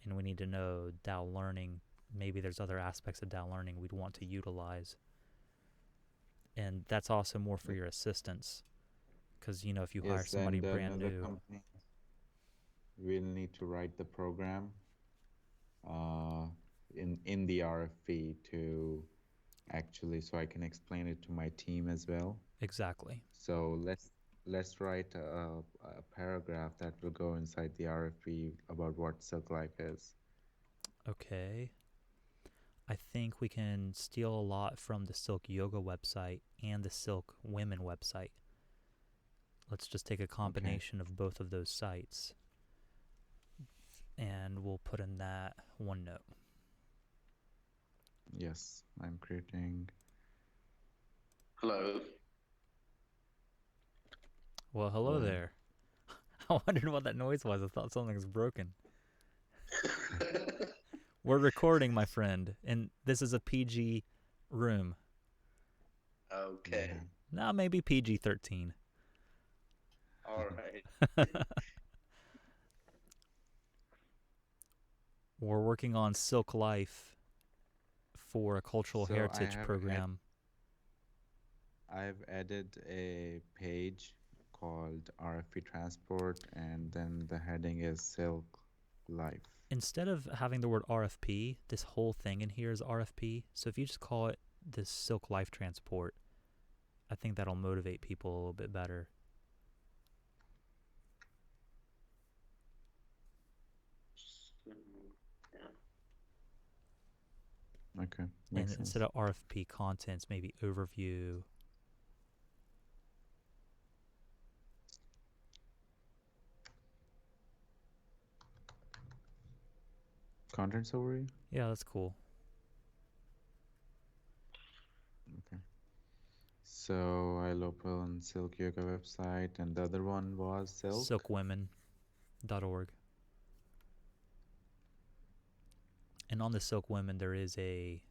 and we need to know DAO Learning. Maybe there's other aspects of DAO Learning we'd want to utilize. And that's also more for y- your assistants. Because, if you hire yes, somebody and brand another new, company will need to write the program uh, in the RFP to actually, so I can explain it to my team as well. exactly. So let's write a paragraph that will go inside the RFP about what Silk Life is. Okay. I think we can steal a lot from the Silk Yoga website and the Silk Women website. Let's just take a Okay. combination of both of those sites and we'll put in that one note. Yes, I'm creating. Hello. Well, hello Hello. there. I wondered what that noise was. I thought something was broken. We're recording, my friend, and this is a PG room. Okay. Yeah. Now maybe PG 13. All right. We're working on Silk Life for a cultural So heritage program. I've added a page called RFP Transport, and then the heading is Silk Life. Instead of having the word RFP, this whole thing in here is RFP. So if you just call it this Silk Life Transport, I think that'll motivate people a little bit better. So, yeah. Okay, And makes instead sense. of RFP contents, maybe overview. Contents overview? Yeah, that's cool. Okay. So I'll open Silk Yoga website, and the other one was Silk. Silkwomen.org. And on the Silk Women, there's a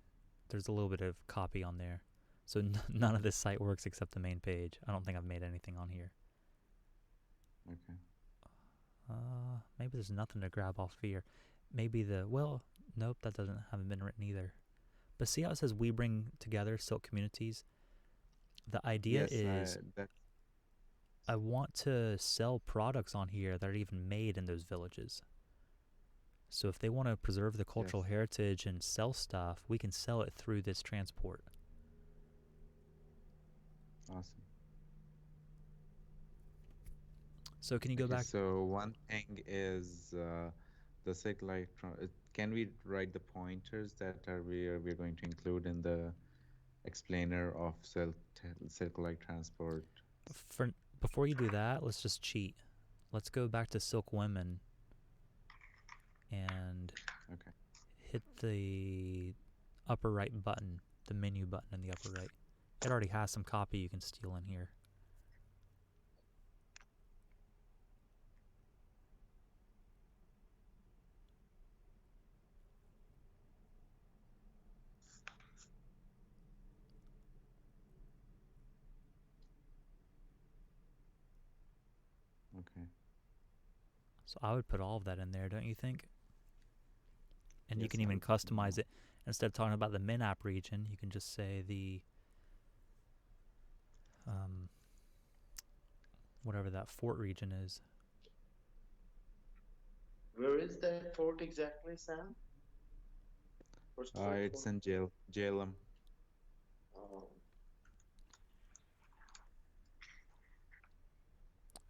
little bit of copy on there. So none of this site works except the main page. I don't think I've made anything on here. Okay. Maybe there's nothing to grab off here. Maybe nope, that haven't been written either. But see how it says we bring together Silk communities? The idea Yes, is that I want to sell products on here that are even made in those villages. So if they want to preserve the yes, cultural heritage and sell stuff, we can sell it through this transport. awesome. So can you go Okay, back? so one thing is the Silk Life. Can we write the pointers that are we're going to include in the explainer of Silk Life Transport? Before you do that, let's just cheat. Let's go back to Silk Women and Okay. hit the upper right button, the menu button in the upper right. It already has some copy you can steal in here. Okay. So I would put all of that in there, don't you think? And you Yes, can I even would put customize more. it. Instead of talking about the min app region, you can just say the whatever that fort region is. Where is that fort exactly, Sam? What's that It's fort? in JLM. Oh,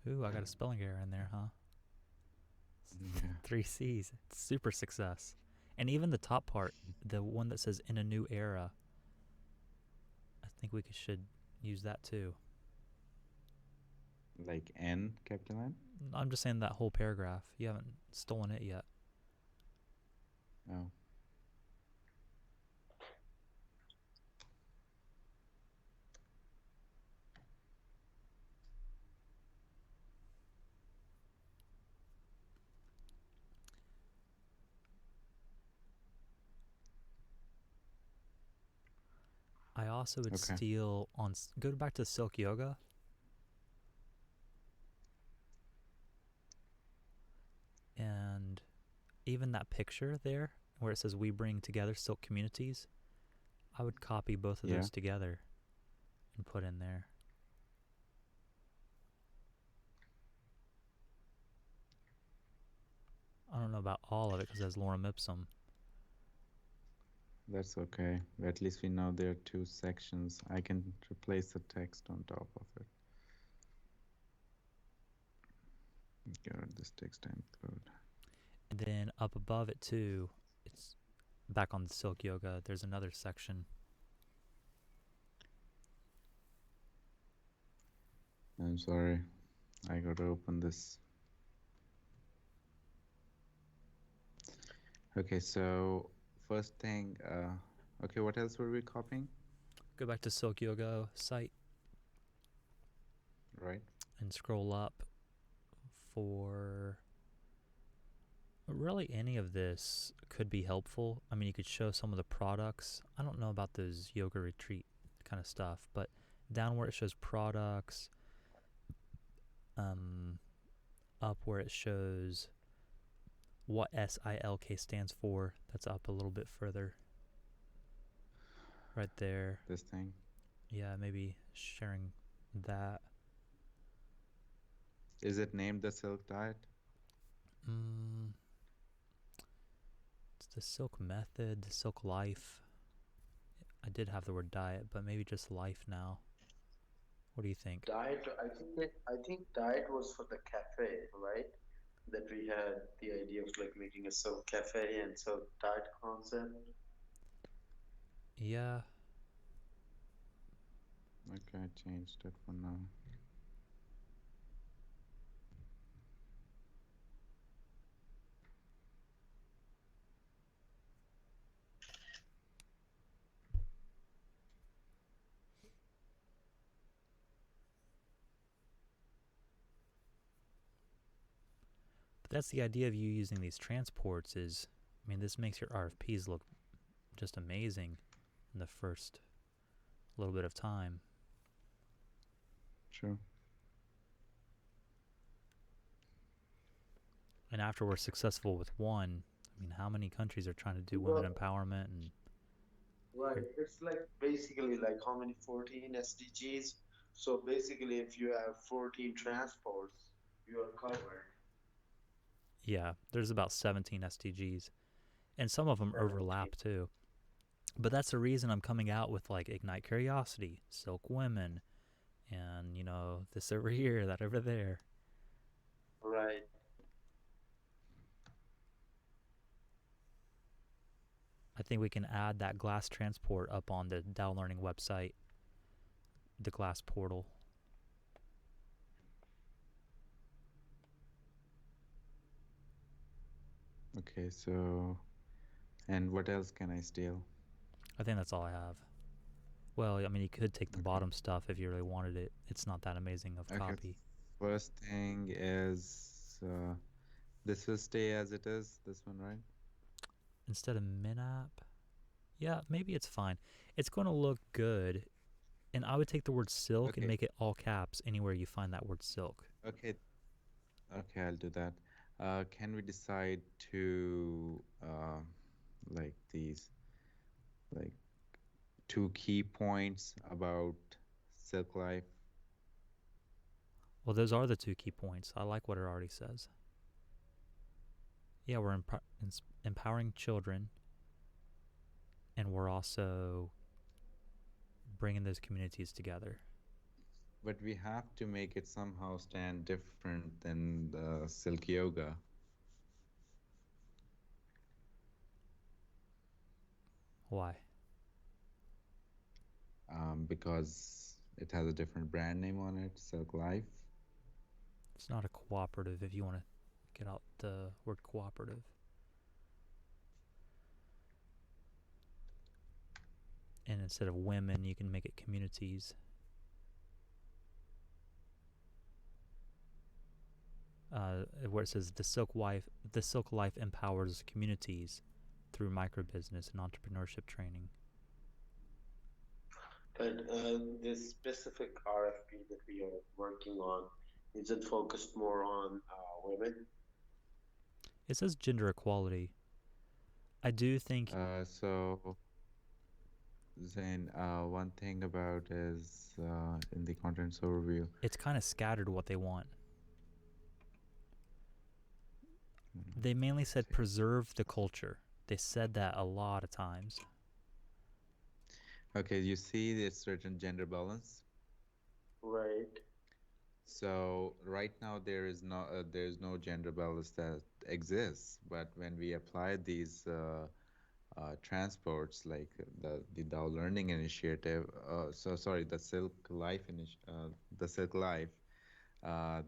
Ooh, I got a spelling error in there, huh? Yeah. 3 C's. It's super success. And even the top part, the one that says in a new era, I think we should use that too. Like N, capital N? I'm just saying that whole paragraph. You haven't stolen it yet. Oh. I also would Okay. steal on. Go back to Silk Yoga. And even that picture there where it says we bring together silk communities, I would copy both of Yeah. those together and put in there. I don't know about all of it because it has lorem ipsum. That's okay. At least we know there are 2 sections. I can replace the text on top of it. This text include. And then up above it too, it's back on the Silk Yoga. There's another section. I'm sorry. I got to open this. Okay, so first thing, okay, what else were we copying? Go back to Silk Yoga site. Right. And scroll up for really any of this could be helpful. I mean, you could show some of the products. I don't know about those yoga retreat kind of stuff, but down where it shows products, up where it shows what SILK stands for, that's up a little bit further. Right there. This thing. Yeah, maybe sharing that. Is it named the Silk Diet? It's the Silk Method, the Silk Life. I did have the word diet, but maybe just life now. What do you think? diet. I think diet was for the cafe, right? That we had the idea of like making a silk cafe and silk diet concept. Yeah. Okay, I changed it for now. But that's the idea of you using these transports is, I mean, this makes your RFPs look just amazing in the first little bit of time. Sure. And after we're successful with one, I mean, how many countries are trying to do women Well, empowerment? And right. It's like basically like how many 14 SDGs. So basically, if you have 14 transports, you are covered. yeah, there's about 17 SDGs, and some of them 17. overlap too. But that's the reason I'm coming out with like Ignite Curiosity, Silk Women, and this over here, that over there. Right. I think we can add that glass transport up on the Dow Learning website, the glass portal. Okay, so, and what else can I steal? I think that's all I have. Well, I mean, you could take the Okay. bottom stuff if you really wanted it. It's not that amazing of Okay, copy. first thing is, this will stay as it is, this one, right? Instead of min-app, yeah, maybe it's fine. It's going to look good. And I would take the word silk and Okay, make it all caps anywhere you find that word silk. okay, okay, I'll do that. Can we decide to like these like two key points about Silk Life? Well, those are the two key points. I like what it already says. Yeah, we're empowering children, and we're also bringing those communities together. But we have to make it somehow stand different than the Silk Yoga. Why? Because it has a different brand name on it, Silk Life. It's not a cooperative if you want to get out the word cooperative. And instead of women, you can make it communities. Where it says the Silk Life empowers communities through microbusiness and entrepreneurship training. But this specific RFP that we are working on, is it focused more on women? It says gender equality. I do think So Zain, one thing about is in the contents overview. it's kind of scattered what they want. They mainly said preserve the culture. They said that a lot of times. Okay, you see there's certain gender balance. Right. So right now there's no gender balance that exists, but when we apply these transports like the Dow Learning Initiative, so sorry, the Silk Life,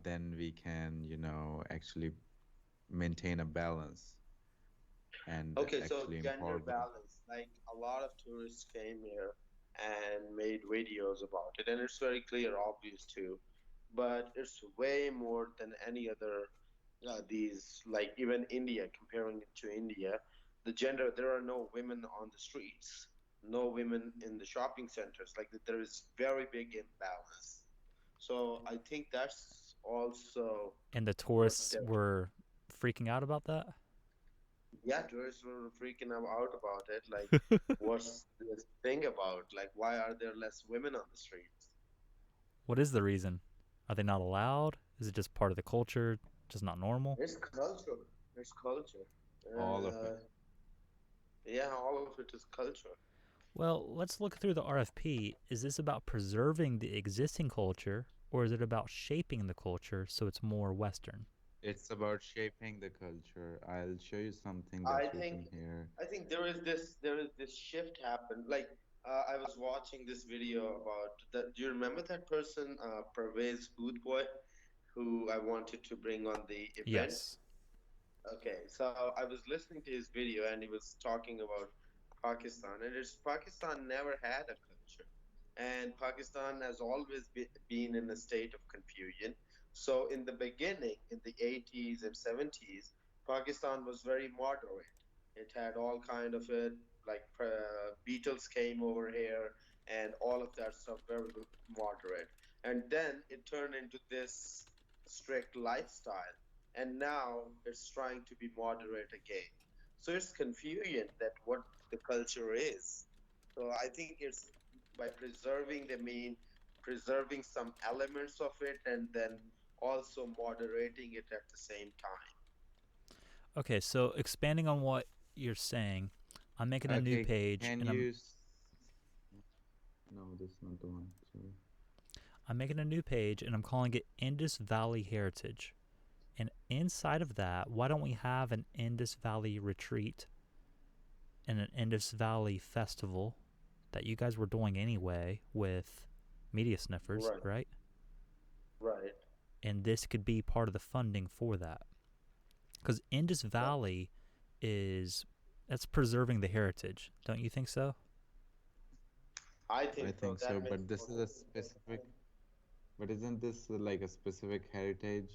then we can actually maintain a balance and Okay, so actually gender empower women. balance, like a lot of tourists came here and made videos about it, and it's very clear, obvious too. But it's way more than any other these, like even India, comparing it to India, the gender, there are no women on the streets, no women in the shopping centers. Like there is very big imbalance. So I think that's also And the what tourists were freaking out about that. yeah, tourists were freaking out about it. Like, what's this thing about? Like, why are there less women on the streets? What is the reason? Are they not allowed? Is it just part of the culture? Just not normal? It's culture. It's culture. All of it. Uh, yeah, all of it is culture. Well, let's look through the RFP. Is this about preserving the existing culture, or is it about shaping the culture so it's more Western? It's about shaping the culture. I'll show you something I that's think, written here. I think there is this shift happened. Like, I was watching this video about that. Do you remember that person, Pervez Boy, who I wanted to bring on the event? Yes. Okay, so I was listening to his video and he was talking about Pakistan, and it's Pakistan never had a culture, and Pakistan has always been in a state of confusion. So in the beginning, in the 80s and 70s, Pakistan was very moderate. It had all kind of it, like Beatles came over here and all of that stuff, very moderate. And then it turned into this strict lifestyle, and now it's trying to be moderate again. So it's confusion that what the culture is. So I think it's by preserving the mean, preserving some elements of it, and then also moderating it at the same time. Okay, so expanding on what you're saying, I'm making a new Okay, page can and you? No, this is not the one. Sorry. I'm calling it Indus Valley Heritage. And inside of that, why don't we have an Indus Valley retreat and an Indus Valley festival that you guys were doing anyway with media sniffers, Right, right? right. And this could be part of the funding for that. Because Indus That, Valley that's preserving the heritage. Don't you think so? I I think so. think so, That makes but this is a total specific. sense. But isn't this like a specific heritage?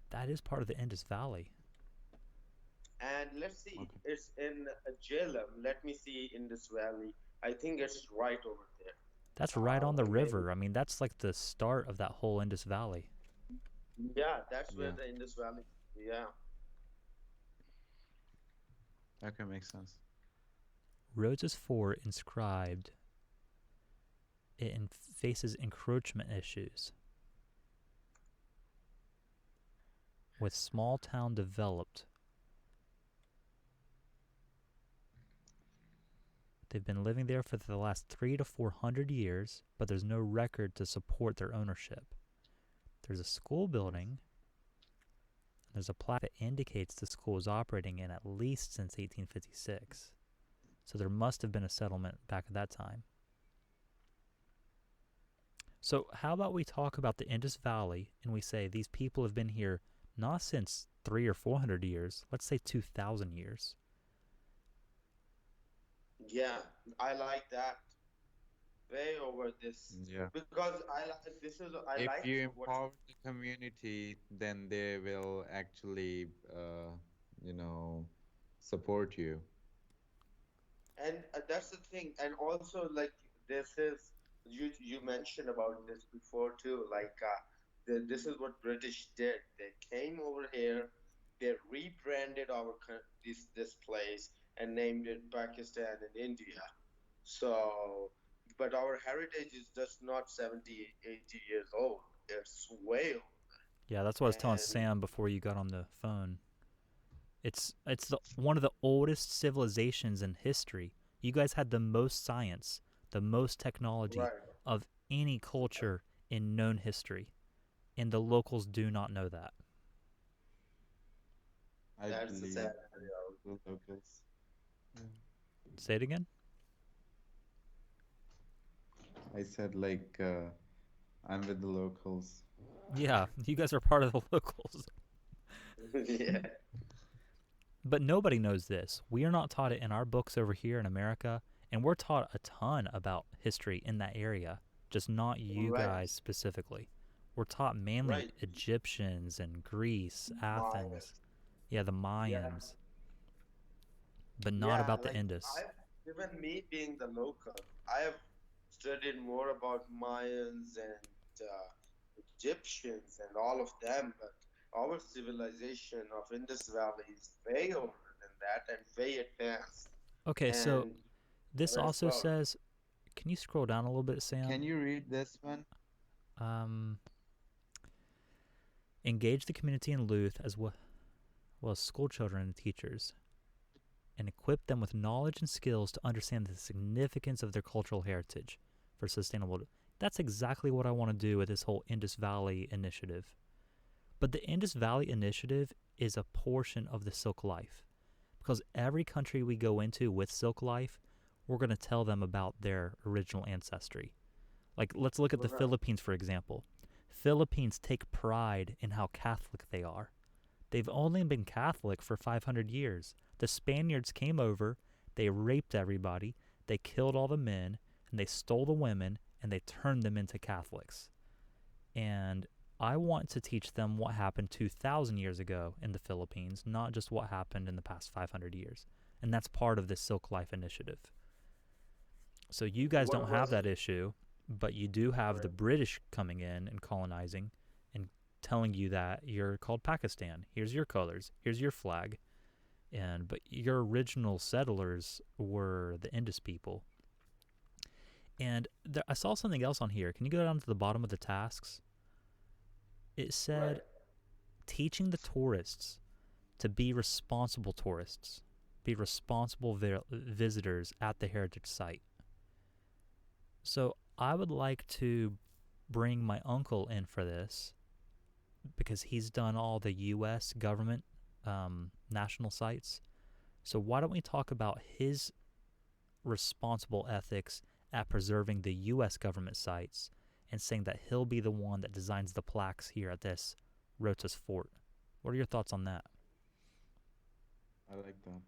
That is part of the Indus Valley. And let's see, Okay. it's in Jhelum. Let me see in this valley. I think it's right over there. That's right on the Maybe. river. I mean, that's like the start of that whole Indus Valley. Yeah, that's where Yeah. the Indus Valley. Yeah, Okay, makes sense. Rhodes's fort inscribed it faces encroachment issues. With small town developed, they've been living there for the last 300 to 400 years, but there's no record to support their ownership. There's a school building. There's a plaque that indicates the school was operating in at least since 1856. So there must have been a settlement back at that time. So how about we talk about the Indus Valley and we say these people have been here not since 300 or 400 years, let's say 2,000 years. yeah, I like that. Way over this Yeah. because I like this is I If like you what empower the community, then they will actually, you know, support you. and that's the thing. And also like this is you mentioned about this before too. Like this is what British did. They came over here, they rebranded this place and named it Pakistan and India. So, but our heritage is just not 70, 80 years old. It's way old. Yeah, that's what I was telling And Sam before you got on the phone. It's one of the oldest civilizations in history. You guys had the most science, the most technology right, of any culture in known history, and the locals do not know that. I that's the believe sad reality. the locals. Yeah. Say it again? I said like I'm with the locals. Yeah, you guys are part of the locals. Yeah, But nobody knows this. We are not taught it in our books over here in America, and we're taught a ton about history in that area, just not you right, guys specifically. We're taught mainly right. Egyptians and Greece, Athens, Mayas. yeah, the Yeah, Mayans, but not yeah. about the Like Indus. even me being the local, I have studied more about Mayans and Egyptians and all of them, but our civilization of Indus Valley is way older than that and way advanced. Okay, so And this where's also well, says, can you scroll down a little bit, Sam? Can you read this one? Um, engage the community in Luth as well as school children and teachers, and equip them with knowledge and skills to understand the significance of their cultural heritage for sustainable. That's exactly what I want to do with this whole Indus Valley initiative. But the Indus Valley initiative is a portion of the Silk Life because every country we go into with Silk Life, we're going to tell them about their original ancestry. Like, let's look at the right, Philippines, for example. Philippines take pride in how Catholic they are. They've only been Catholic for 500 years. The Spaniards came over, they raped everybody, they killed all the men, and they stole the women, and they turned them into Catholics. And I want to teach them what happened 2,000 years ago in the Philippines, not just what happened in the past 500 years. And that's part of this Silk Life initiative. So you guys don't what have was that issue, but you do have the right? British coming in and colonizing and telling you that you're called Pakistan. Here's your colors. Here's your flag. But your original settlers were the Indus people. And I saw something else on here. Can you go down to the bottom of the tasks? It said Right. teaching the tourists to be responsible tourists, be responsible visitors at the heritage site. So I would like to bring my uncle in for this because he's done all the U.S. government national sites. So why don't we talk about his responsible ethics at preserving the U.S. government sites and saying that he'll be the one that designs the plaques here at this Rotas Fort. What are your thoughts on that? I like that.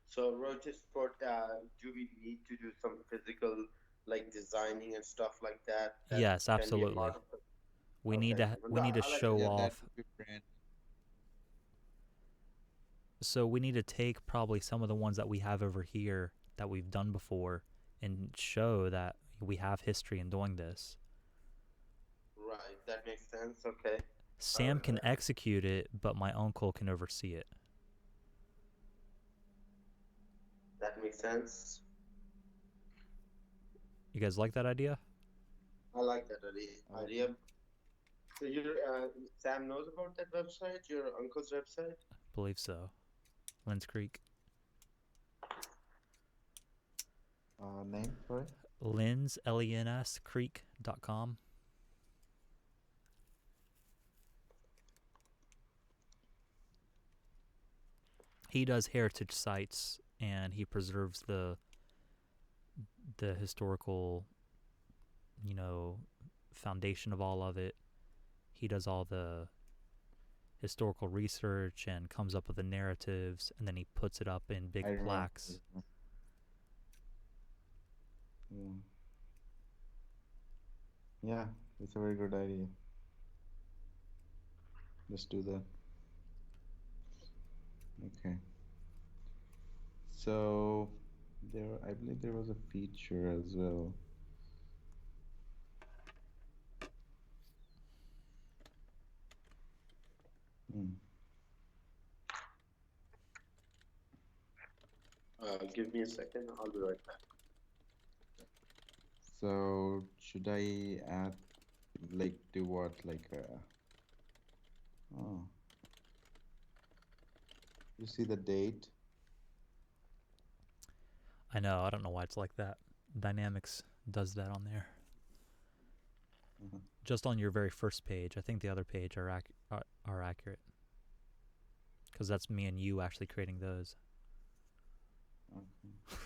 So Roach Sport, do we need to do some physical like designing and stuff like that? That Yes, can be a part absolutely. of it. We need Okay. to Well, we need to I like show that. Yeah, that off. would be brand. So we need to take probably some of the ones that we have over here that we've done before and show that we have history in doing this. Right. That makes sense. Okay. Sam can execute it, but my uncle can oversee it. That makes sense. You guys like that idea? I like that idea. So Sam knows about that website, your uncle's website? Believe so. Lens Creek. Name, sorry? Lens, Lens, creek.com. He does heritage sites and he preserves the historical, foundation of all of it. He does all the historical research and comes up with the narratives, and then he puts it up in big plaques. Yeah, it's a very good idea. Let's do that. Okay. So I believe there was a feature as well. Give me a second. I'll be right back. So should I add, do what? You see the date? I know. I don't know why it's like that. Dynamics does that on there. Just on your very first page. I think the other page are accurate. Because that's me and you actually creating those. Okay.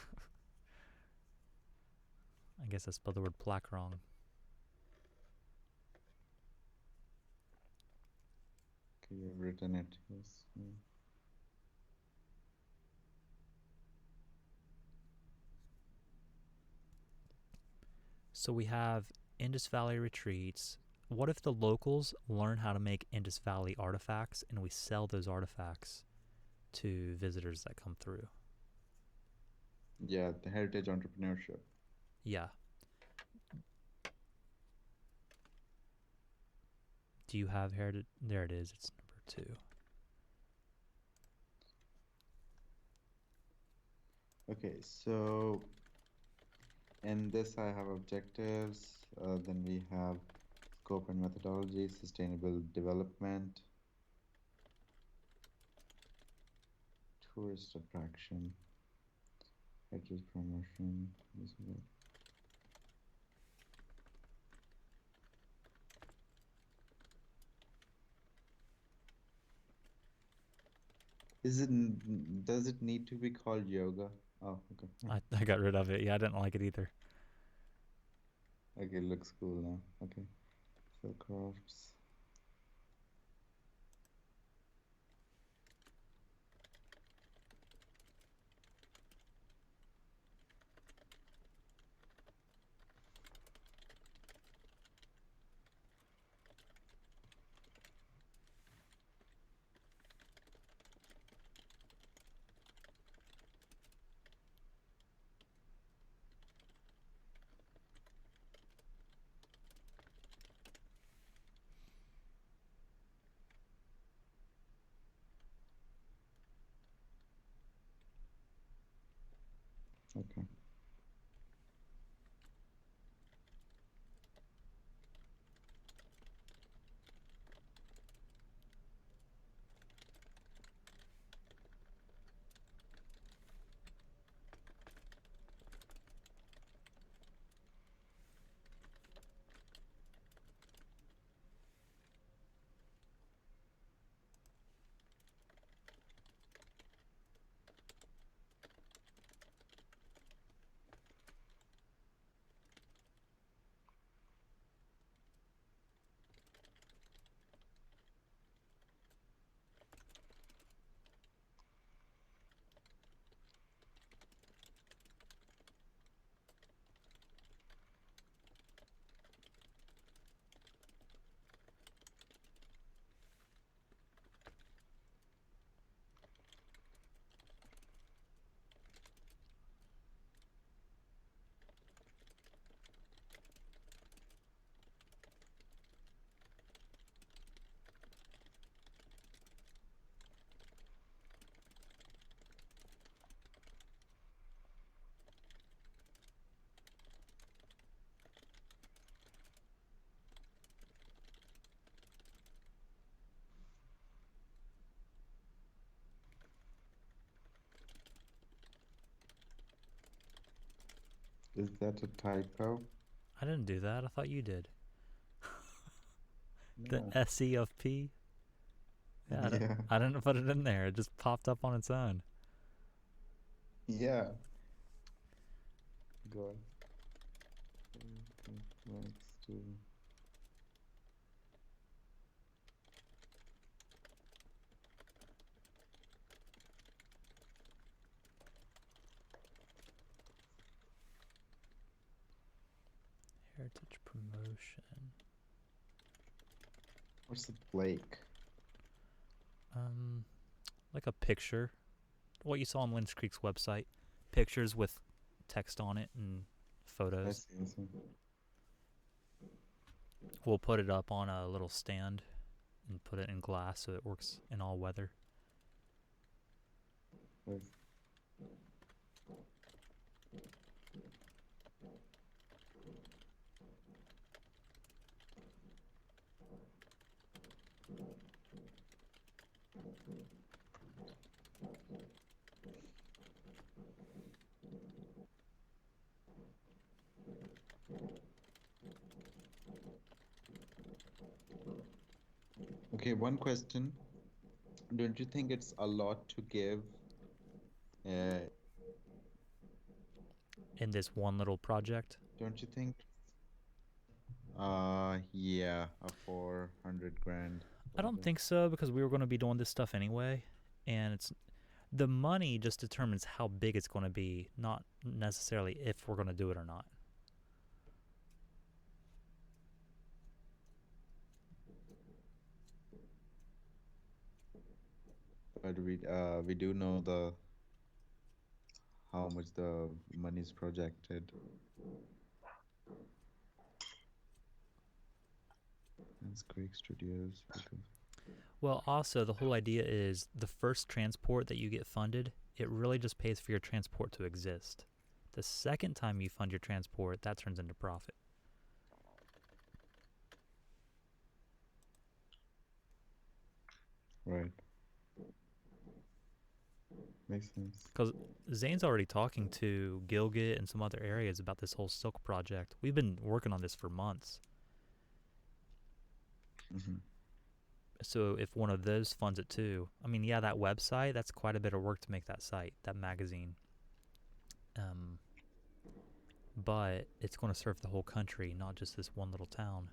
I guess I spelled the word plaque wrong. Okay, you've written it. Yes. So we have Indus Valley retreats. What if the locals learn how to make Indus Valley artifacts and we sell those artifacts to visitors that come through? Yeah, the heritage entrepreneurship. Yeah. Do you have heritage? There it is. It's number 2. Okay, so in this I have objectives. Then we have scope and methodology, sustainable development, tourist attraction, heritage promotion. Does it need to be called yoga? Oh, okay. I got rid of it. Yeah, I didn't like it either. Okay, looks cool now. Okay. So crafts. Okay. Is that a typo? I didn't do that. I thought you did. The No. SE of P? Yeah, Yeah. I didn't put it in there. It just popped up on its own. Yeah. God. Next to Heritage promotion. what's the Blake? Like a picture. What you saw on Lynch Creek's website. Pictures with text on it and I photos. see. I see. We'll put it up on a little stand and put it in glass so it works in all weather. Right. Okay, one question. Don't you think it's a lot to give? In this one little project. Don't you think? Yeah, a 400 grand I don't project. think so because we were going to be doing this stuff anyway, and it's the money just determines how big it's going to be, not necessarily if we're going to do it or not. But we do know the how much the money is projected. It's Creek Studios. Well, also the whole idea is the first transport that you get funded, it really just pays for your transport to exist. The second time you fund your transport, that turns into profit. Right. Makes sense. Because Zane's already talking to Gilgit and some other areas about this whole Silk project. We've been working on this for months. Mm-hmm. So if one of those funds it too, I mean, yeah, that website, that's quite a bit of work to make that site, that magazine. But it's going to serve the whole country, not just this one little town.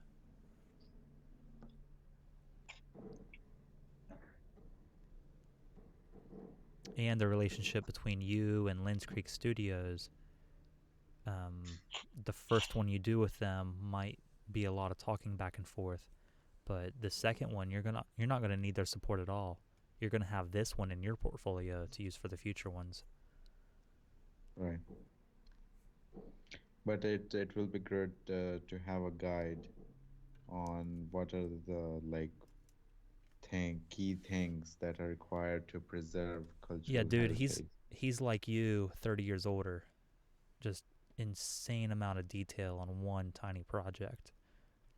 And the relationship between you and Lynch Creek Studios, the first one you do with them might be a lot of talking back and forth, but the second one you're not gonna need their support at all. You're gonna have this one in your portfolio to use for the future ones. Right. But it will be good to have a guide on what are the key things that are required to preserve Yeah, cultural dude, heritage. he's like you, 30 years older. Just insane amount of detail on one tiny project.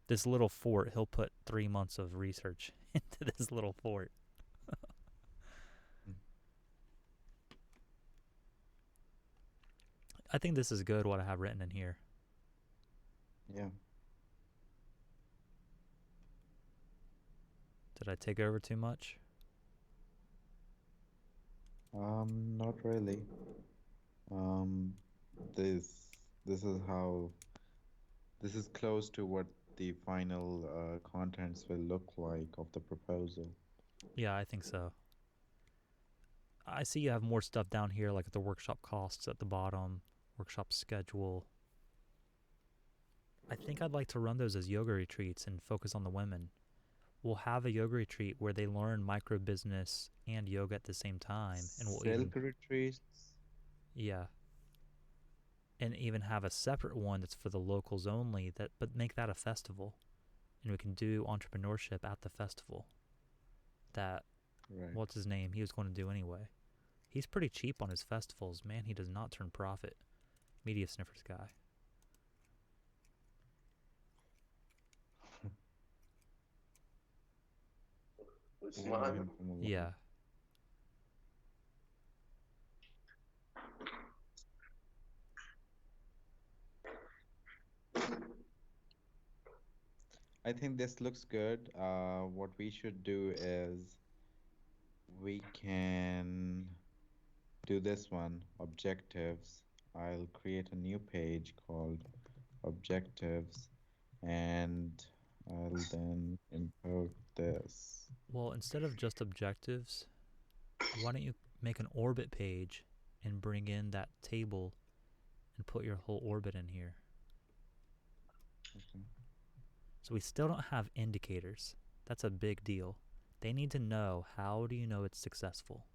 This little fort, he'll put 3 months of research into this little fort. I think this is good what I have written in here. Yeah. Did I take over too much? Not really. Um, this is how this is close to what the final contents will look like of the proposal. Yeah, I think so. I see you have more stuff down here, like the workshop costs at the bottom, workshop schedule. I think I'd like to run those as yoga retreats and focus on the women. We'll have a yoga retreat where they learn micro business and yoga at the same time, and we'll Silk retreats. yeah, and even have a separate one that's for the locals only. But make that a festival, and we can do entrepreneurship at the festival. That Right. what's his name? He was going to do anyway. He's pretty cheap on his festivals, man. He does not turn profit. Media sniffers guy. Usman. Yeah. I think this looks good. What we should do is we can do this one, objectives. I'll create a new page called objectives and I'll then import this. Well, instead of just objectives, why don't you make an orbit page and bring in that table and put your whole orbit in here? Okay. So we still don't have indicators. That's a big deal. They need to know, how do you know it's successful?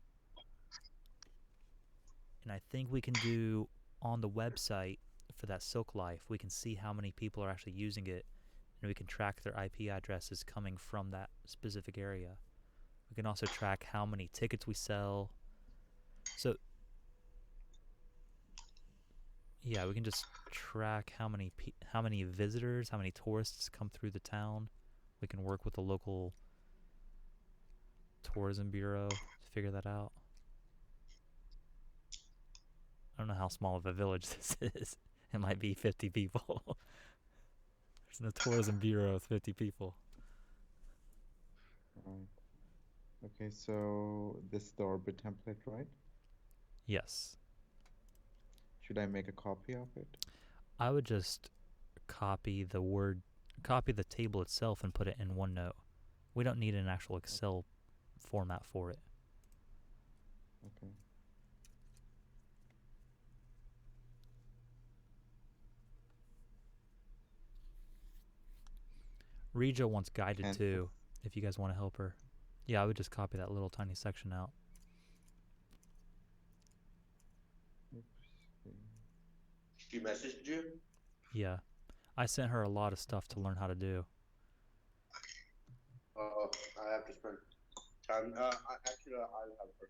And I think we can do on the website for that Silk Life, we can see how many people are actually using it, and we can track their IP addresses coming from that specific area. We can also track how many tickets we sell. So yeah, we can just track how many visitors, how many tourists come through the town. We can work with the local tourism bureau to figure that out. I don't know how small of a village this is. It might be 50 people. There's no tourism bureau with 50 people. Right. Okay, so this is the orbit template, right? Yes. Should I make a copy of it? I would just copy the table itself and put it in OneNote. We don't need an actual Excel format for it. Okay. Regia wants guided Can't too, if you guys want to help her. Yeah, I would just copy that little tiny section out. She messaged you? Yeah. I sent her a lot of stuff to learn how to do. I have to spend time. Actually, I'll help her.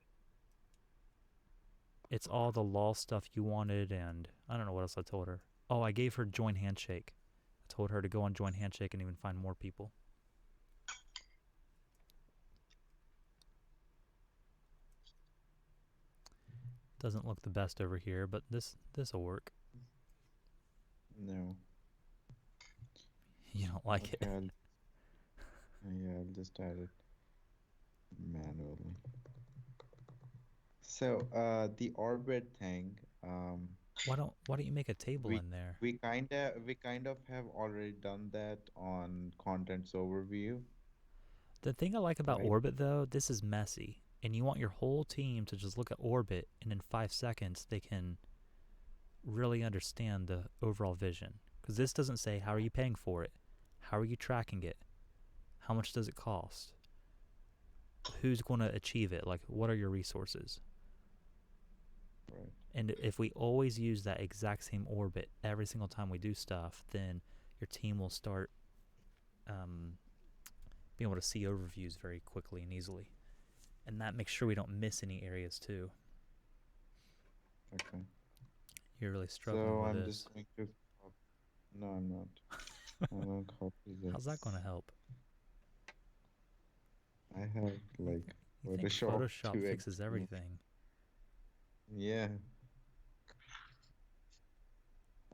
It's all the law stuff you wanted, and I don't know what else I told her. Oh, I gave her Join Handshake. I told her to go on Join Handshake and even find more people. Doesn't look the best over here, but this'll work. No. You don't like it. Yeah, I'll just add it manually. So, the orbit thing, Why don't you make a table we in there? we kind of have already done that on contents overview, The thing I like about right? Orbit though, this is messy, and you want your whole team to just look at Orbit, and in 5 seconds they can really understand the overall vision. Because this doesn't say, how are you paying for it? How are you tracking it? How much does it cost? Who's going to achieve it? Like, what are your resources? Right. And if we always use that exact same orbit every single time we do stuff, then your team will start being able to see overviews very quickly and easily. And that makes sure we don't miss any areas too. Okay. You're really struggling So with I'm this. just going to no, I'm not. I'm gonna copy this. How's that going to help? I have like You think Photoshop Photoshop 2X. fixes everything? Yeah.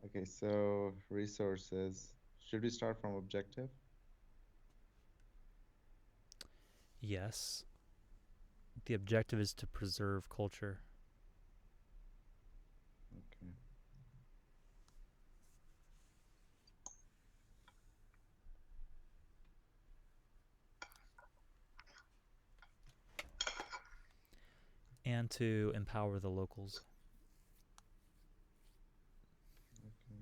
Okay, so resources. Should we start from objective? Yes. The objective is to preserve culture. Okay. And to empower the locals. Okay.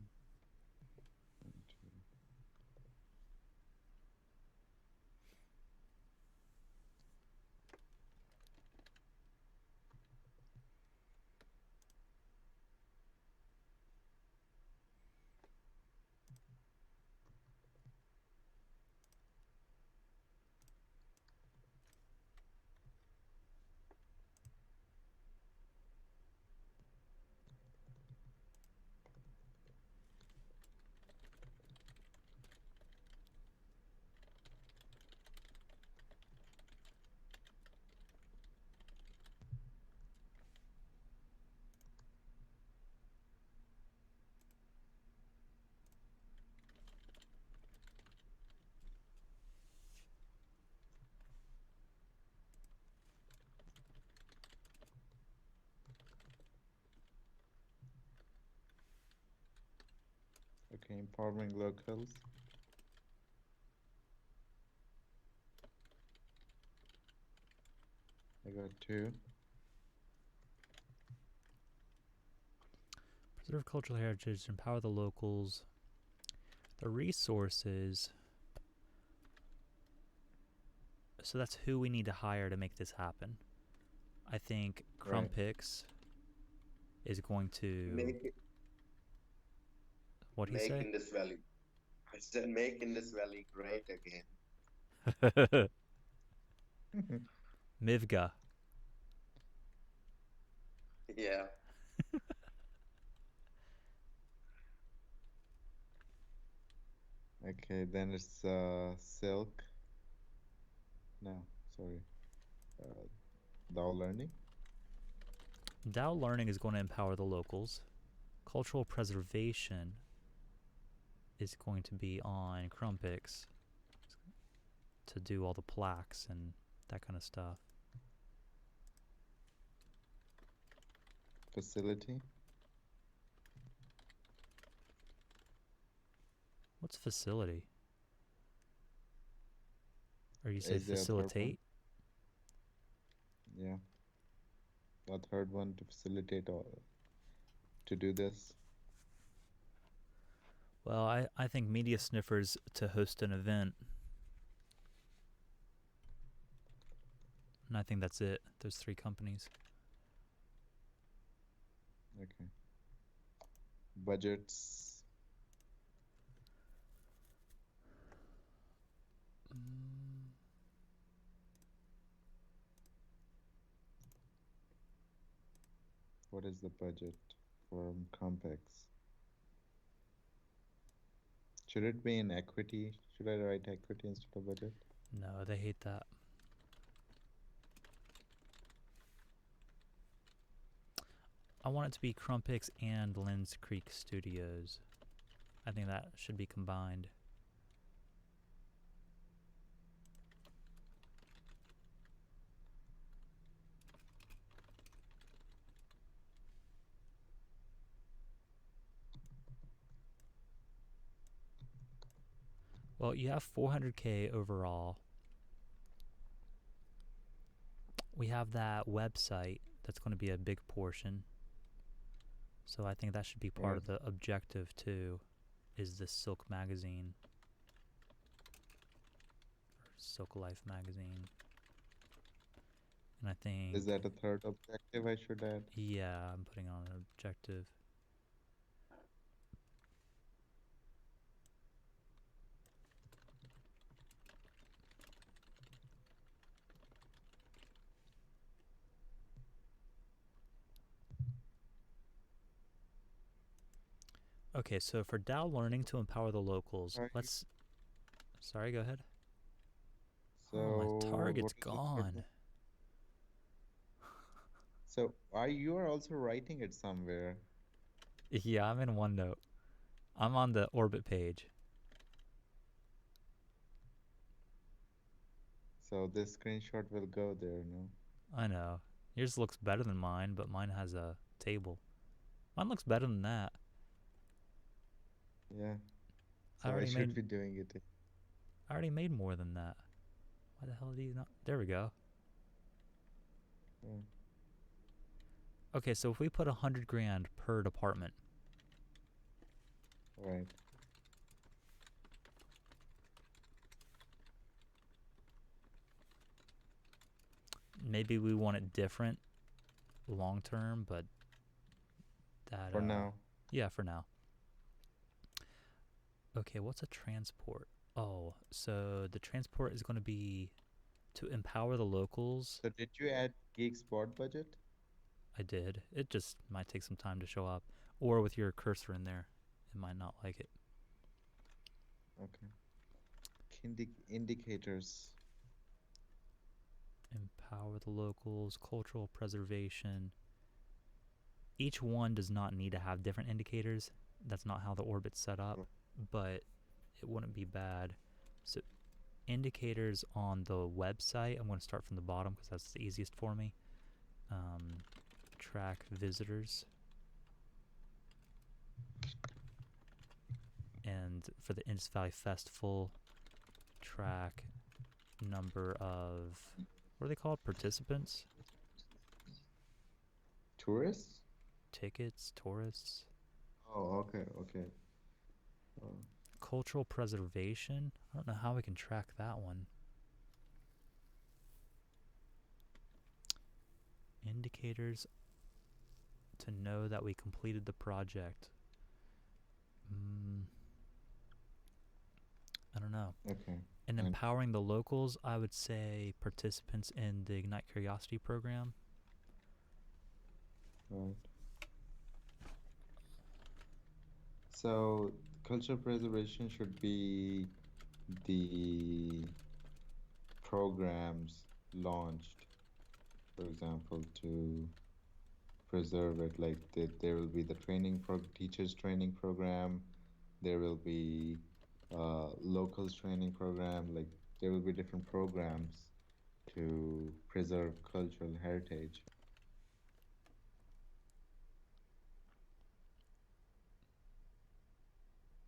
Okay, empowering locals. I got 2. Preserve cultural heritage, empower the locals. The resources. So that's who we need to hire to make this happen. I think Right. Crumpix is going to. Make What'd he say? Indus Valley. I said make Indus Valley great again. Mivga. Yeah. Okay, then it's silk. No, sorry. DAO learning. DAO learning is going to empower the locals. Cultural preservation is going to be on Crumpix to do all the plaques and that kind of stuff. Facility. What's facility? Or you say Is there a third one? facilitate? Yeah. A third one to facilitate or to do this. Well, I think media sniffers to host an event. And I think that's it. Those 3 companies. Okay. Budgets. What is the budget for Compex? Should it be in equity? Should I write equity instead of budget? No, they hate that. I want it to be Crumpix and Lens Creek Studios. I think that should be combined. Well, you have 400K overall. We have that website that's going to be a big portion. So I think that should be part of the objective too, is this Silk magazine. Or Silk Life magazine. And I think... Is that a third objective I should add? Yeah, I'm putting on an objective. Okay, so for DAO learning to empower the locals, let's... Sorry, go ahead. So oh, my target's gone. So you are also writing it somewhere? Yeah, I'm in OneNote. I'm on the orbit page. So this screenshot will go there, no? I know. Yours looks better than mine, but mine has a table. Mine looks better than that. Yeah. So I should be doing it. I already made more than that. Why the hell do you not? There we go. Yeah. Okay, so if we put 100 grand per department. Right. Maybe we want it different long term, but that... For now. Yeah, for now. Okay, what's a transport? Oh, so the transport is going to be to empower the locals. So did you add Geek Spot budget? I did. It just might take some time to show up. Or with your cursor in there, it might not like it. Okay. Indicators. Empower the locals, cultural preservation. Each one does not need to have different indicators. That's not how the orbit's set up, but it wouldn't be bad. So indicators on the website, I'm going to start from the bottom because that's the easiest for me. Track visitors. And for the Indus Valley Festival, track number of, what are they called? Participants? Tourists? Tickets? Tourists? Oh, okay, okay. Cultural preservation? I don't know how we can track that one. Indicators to know that we completed the project. I don't know. Okay. And empowering the locals, I would say participants in the Ignite Curiosity program. Right. So cultural preservation should be the programs launched, for example, to preserve it. Like there will be the teachers training program. There will be locals training program. Like there will be different programs to preserve cultural heritage.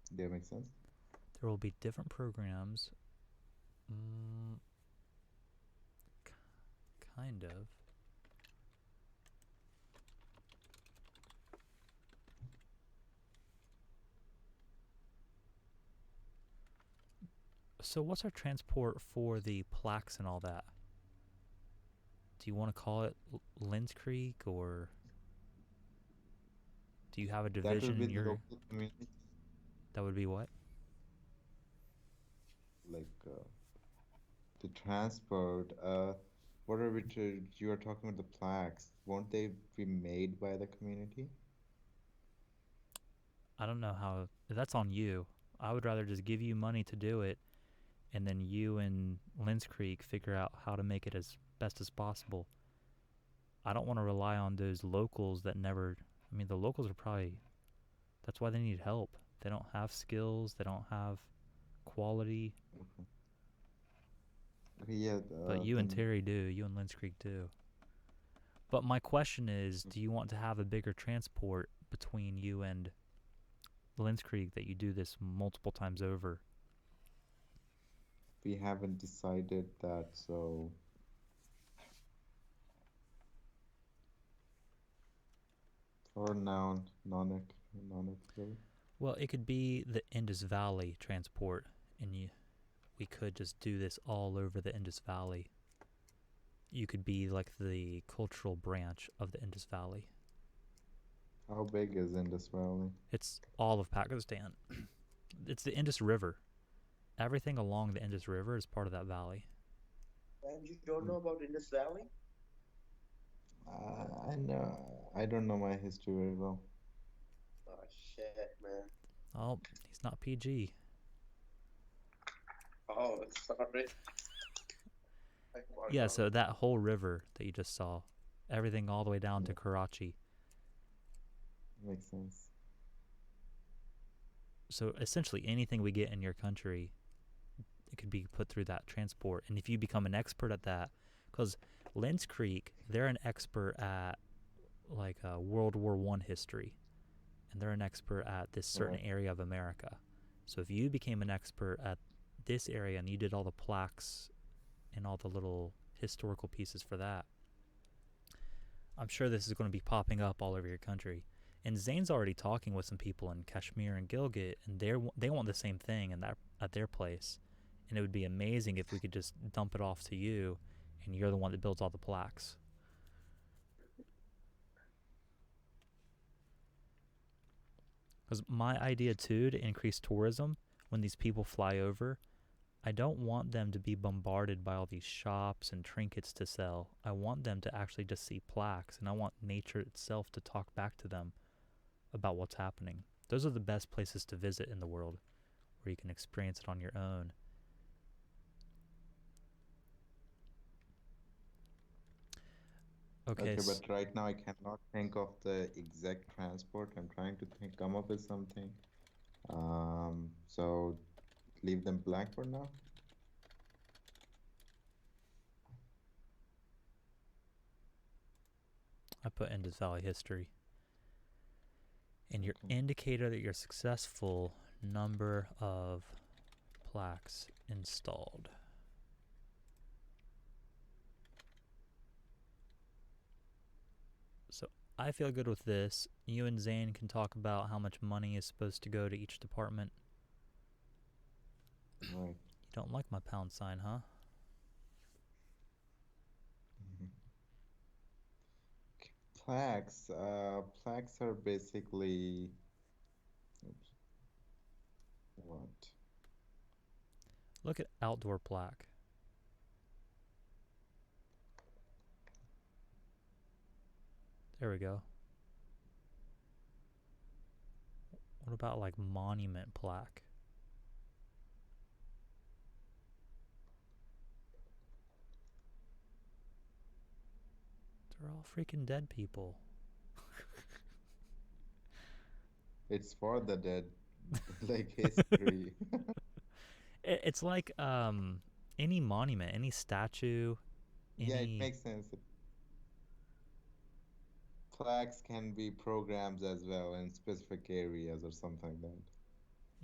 Does that make sense? There will be different programs. Kind of. So what's our transport for the plaques and all that? Do you want to call it Lens Creek, or do you have a division That will be in the your... local community. That would be what? Like the transport. What are we you are talking about the plaques? Won't they be made by the community? I don't know how... That's on you. I would rather just give you money to do it, and then you and Lens Creek figure out how to make it as best as possible. I don't want to rely on those locals that never... I mean, the locals are probably... That's why they need help. They don't have skills. They don't have quality. Okay. Okay, yeah. But you and Terry do. You and Lens Creek do. But my question is, do you want to have a bigger transport between you and Lens Creek that you do this multiple times over? We haven't decided that, so or now non-applicable. Well, it could be the Indus Valley transport, and we could just do this all over the Indus Valley. You could be like the cultural branch of the Indus Valley. How big is Indus Valley? It's all of Pakistan. It's the Indus River. Everything along the Indus River is part of that valley. And you don't know about Indus Valley? I know. I don't know my history very well. Oh shit, man. Oh, he's not PG. Oh, sorry. Yeah, so that whole river that you just saw, everything all the way down to Karachi. Makes sense. So essentially anything we get in your country, it could be put through that transport. And if you become an expert at that, because Lens Creek, they're an expert at like World War I history, and they're an expert at this certain area of America. So if you became an expert at this area and you did all the plaques and all the little historical pieces for that, I'm sure this is going to be popping up all over your country. And Zane's already talking with some people in Kashmir and Gilgit, and they want the same thing at their place. And it would be amazing if we could just dump it off to you, and you're the one that builds all the plaques. Because my idea too, to increase tourism, when these people fly over, I don't want them to be bombarded by all these shops and trinkets to sell. I want them to actually just see plaques, and I want nature itself to talk back to them about what's happening. Those are the best places to visit in the world, where you can experience it on your own. Okay, but right now I cannot think of the exact transport. I'm trying to come up with something. So leave them blank for now. I put Indus Valley history. And your indicator that you're successful number of plaques installed. So I feel good with this. You and Zane can talk about how much money is supposed to go to each department. Right. You don't like my pound sign, huh? Plaques. Plaques are basically. Oops. What? Look at outdoor plaque. There we go. What about like monument plaque? They're all freaking dead people. It's for the dead, like history. It's like any monument, any statue, Yeah, it any... makes sense. Plaques can be programs as well in specific areas or something like that.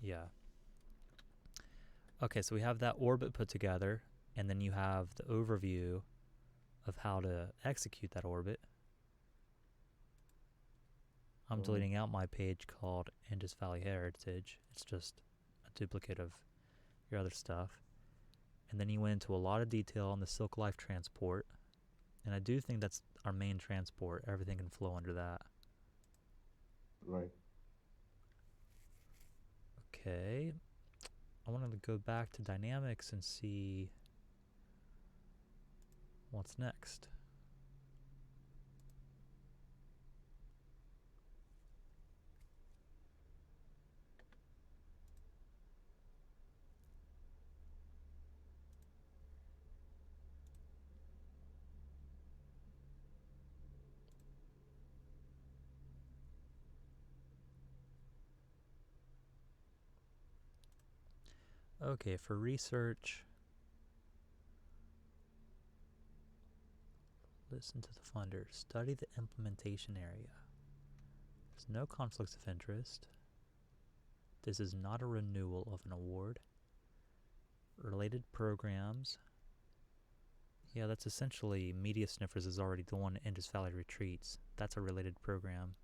Yeah. Okay, so we have that orbit put together, and then you have the overview of how to execute that orbit. I'm deleting out my page called Indus Valley Heritage. It's just a duplicate of your other stuff. And then you went into a lot of detail on the Silk Life transport. And I do think that's our main transport. Everything can flow under that. Right. Okay. I wanted to go back to dynamics and see what's next. Okay, for research, listen to the funder. Study the implementation area. There's no conflicts of interest. This is not a renewal of an award. Related programs. Yeah, that's essentially Media Sniffers is already the one Indus Valley Retreats. That's a related program.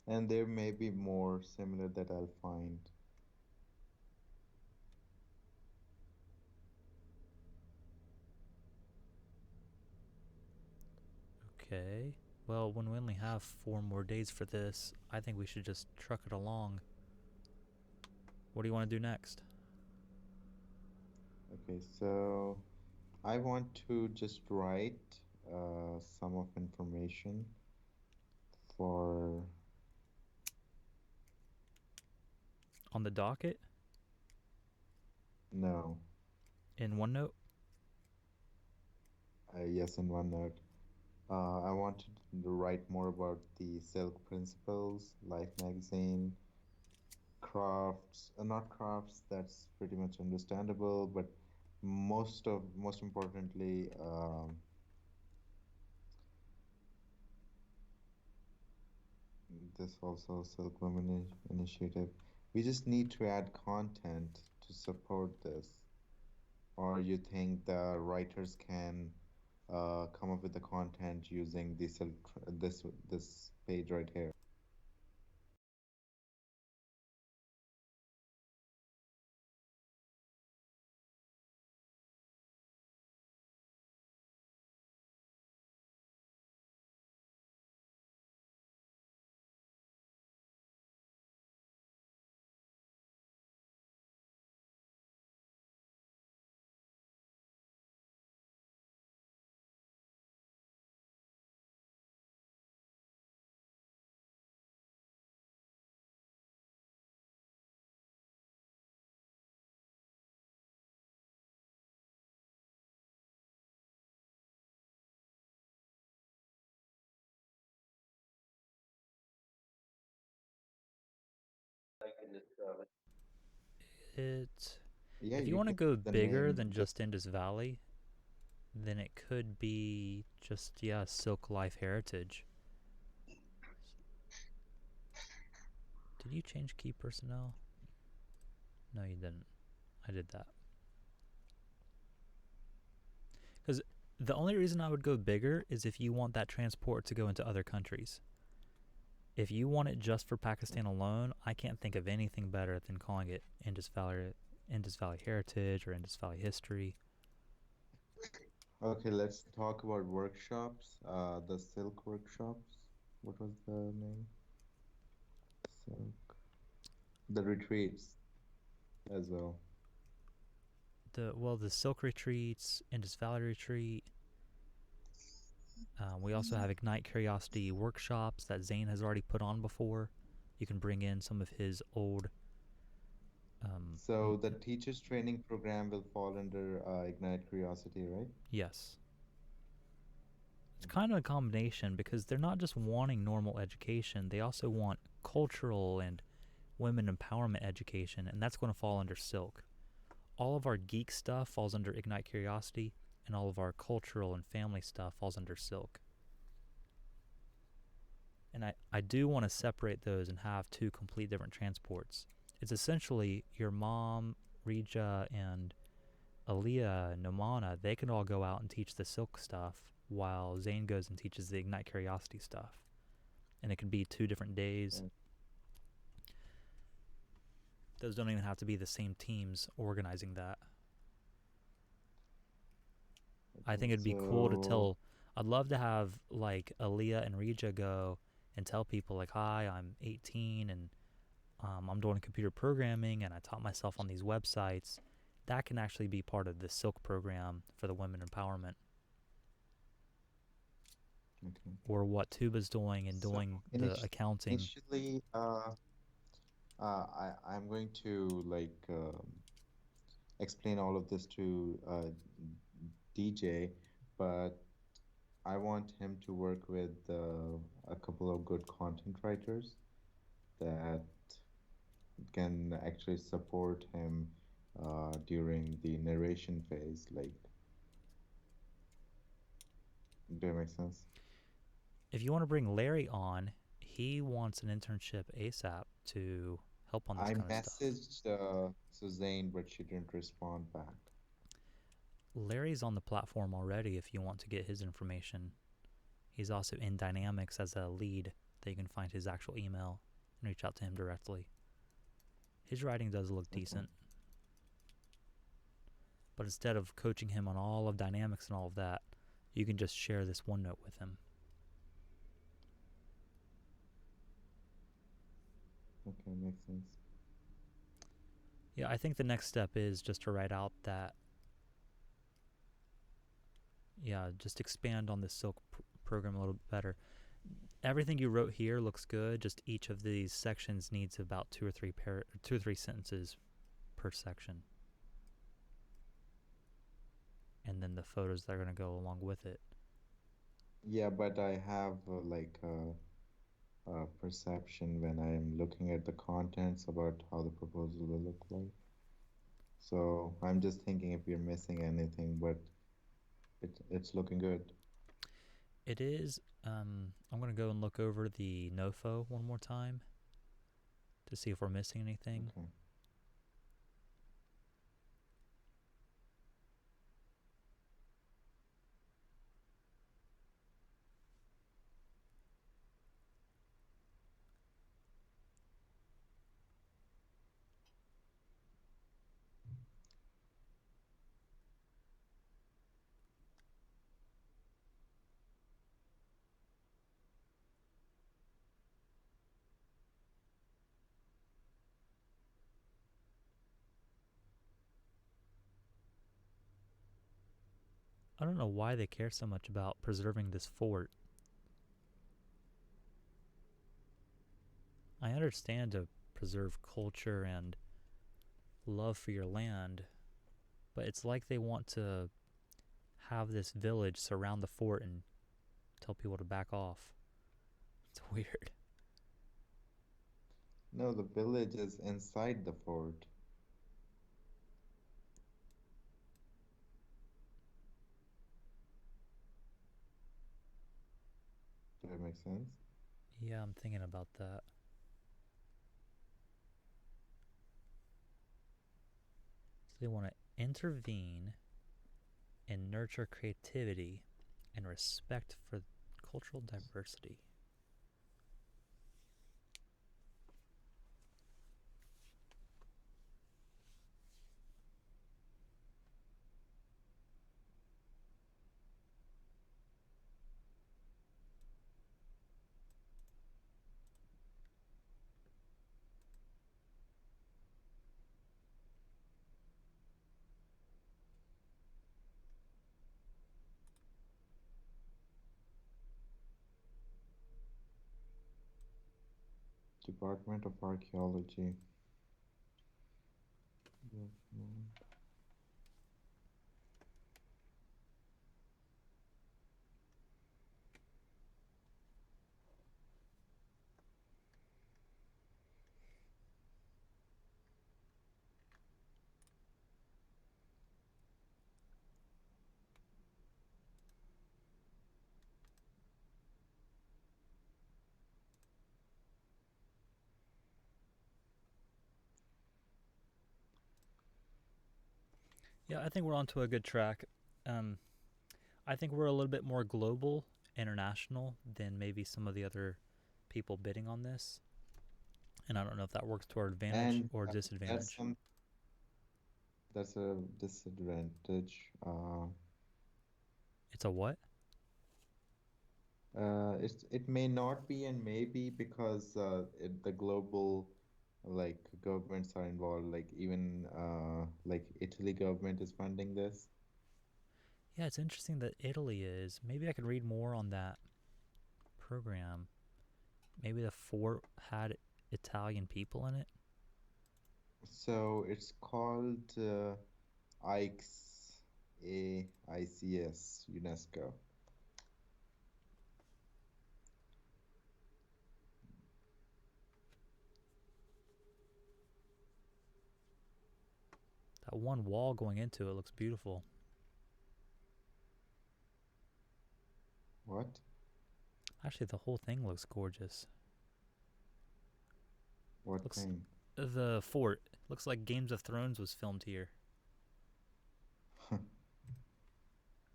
And there may be more similar that I'll find. Okay. Well, when we only have 4 more days for this, I think we should just truck it along. What do you want to do next? Okay, so I want to just write some of information for... On the docket? No. In OneNote? Yes, in OneNote. I wanted to write more about the Silk Principles, Life Magazine, crafts, not crafts, that's pretty much understandable, but most importantly, this also Silk Women Initiative. We just need to add content to support this. Or you think the writers can come up with the content using this page right here? Yeah, If you you want to can go use the bigger name than just Indus Valley, then it could be just, Silk Life Heritage. Did you change key personnel? No, you didn't. I did that. Because the only reason I would go bigger is if you want that transport to go into other countries. If you want it just for Pakistan alone, I can't think of anything better than calling it Indus Valley Heritage or Indus Valley History. Okay, let's talk about workshops. The Silk workshops. What was the name? Silk. The retreats as well. The Silk Retreats, Indus Valley Retreat. We also have Ignite Curiosity workshops that Zane has already put on before. You can bring in some of his old. So the teachers training program will fall under Ignite Curiosity, right? Yes. It's kind of a combination because they're not just wanting normal education, they also want cultural and women empowerment education, and that's going to fall under Silk. All of our geek stuff falls under Ignite Curiosity, and all of our cultural and family stuff falls under Silk. And I do want to separate those and have two complete different transports. It's essentially your mom, Rija, and Aaliyah and Nomana, they can all go out and teach the Silk stuff while Zane goes and teaches the Ignite Curiosity stuff. And it could be 2 different days. Yeah. Those don't even have to be the same teams organizing that. I think it'd be cool to tell. I'd love to have like Aaliyah and Rija go and tell people like, hi, I'm 18 and I'm doing computer programming and I taught myself on these websites. That can actually be part of the Silk program for the women empowerment. Okay. Or what Tuba's doing and doing the accounting. Initially, I'm going to explain all of this to DJ, but I want him to work with a couple of good content writers that can actually support him during the narration phase. Like, do it make sense? If you want to bring Larry on, he wants an internship ASAP to help on this kind of stuff. I messaged Suzanne, but she didn't respond back. Larry's on the platform already if you want to get his information. He's also in Dynamics as a lead that you can find his actual email and reach out to him directly. His writing does look decent. But instead of coaching him on all of Dynamics and all of that, you can just share this OneNote with him. Okay, makes sense. Yeah, I think the next step is just to write out that, just expand on the Silk program a little bit better. Everything you wrote here looks good, just each of these sections needs about 2 or 3 sentences per section. And then the photos that are going to go along with it. Yeah, but I have a perception when I'm looking at the contents about how the proposal will look like. So I'm just thinking if we're missing anything, but it's looking good. It is. I'm going to go and look over the NOFO one more time to see if we're missing anything. Okay. I don't know why they care so much about preserving this fort. I understand to preserve culture and love for your land, but it's like they want to have this village surround the fort and tell people to back off. It's weird. No, the village is inside the fort. Does that make sense? Yeah, I'm thinking about that. they want to intervene and nurture creativity and respect for cultural diversity. Department of Archaeology. Mhm. Yeah, I think we're onto a good track. I think we're a little bit more global, international than maybe some of the other people bidding on this. And I don't know if that works to our advantage And or that's disadvantage. that's a disadvantage. It's a what? It may not be and maybe because the global like governments are involved. Like even like Italy government is funding this. Yeah, it's interesting that Italy is. Maybe I could read more on that program. Maybe the fort had Italian people in it. So it's called ICS, AICS, UNESCO. That one wall going into it looks beautiful. What? Actually, the whole thing looks gorgeous. What Looks thing? the fort looks like Games of Thrones was filmed here.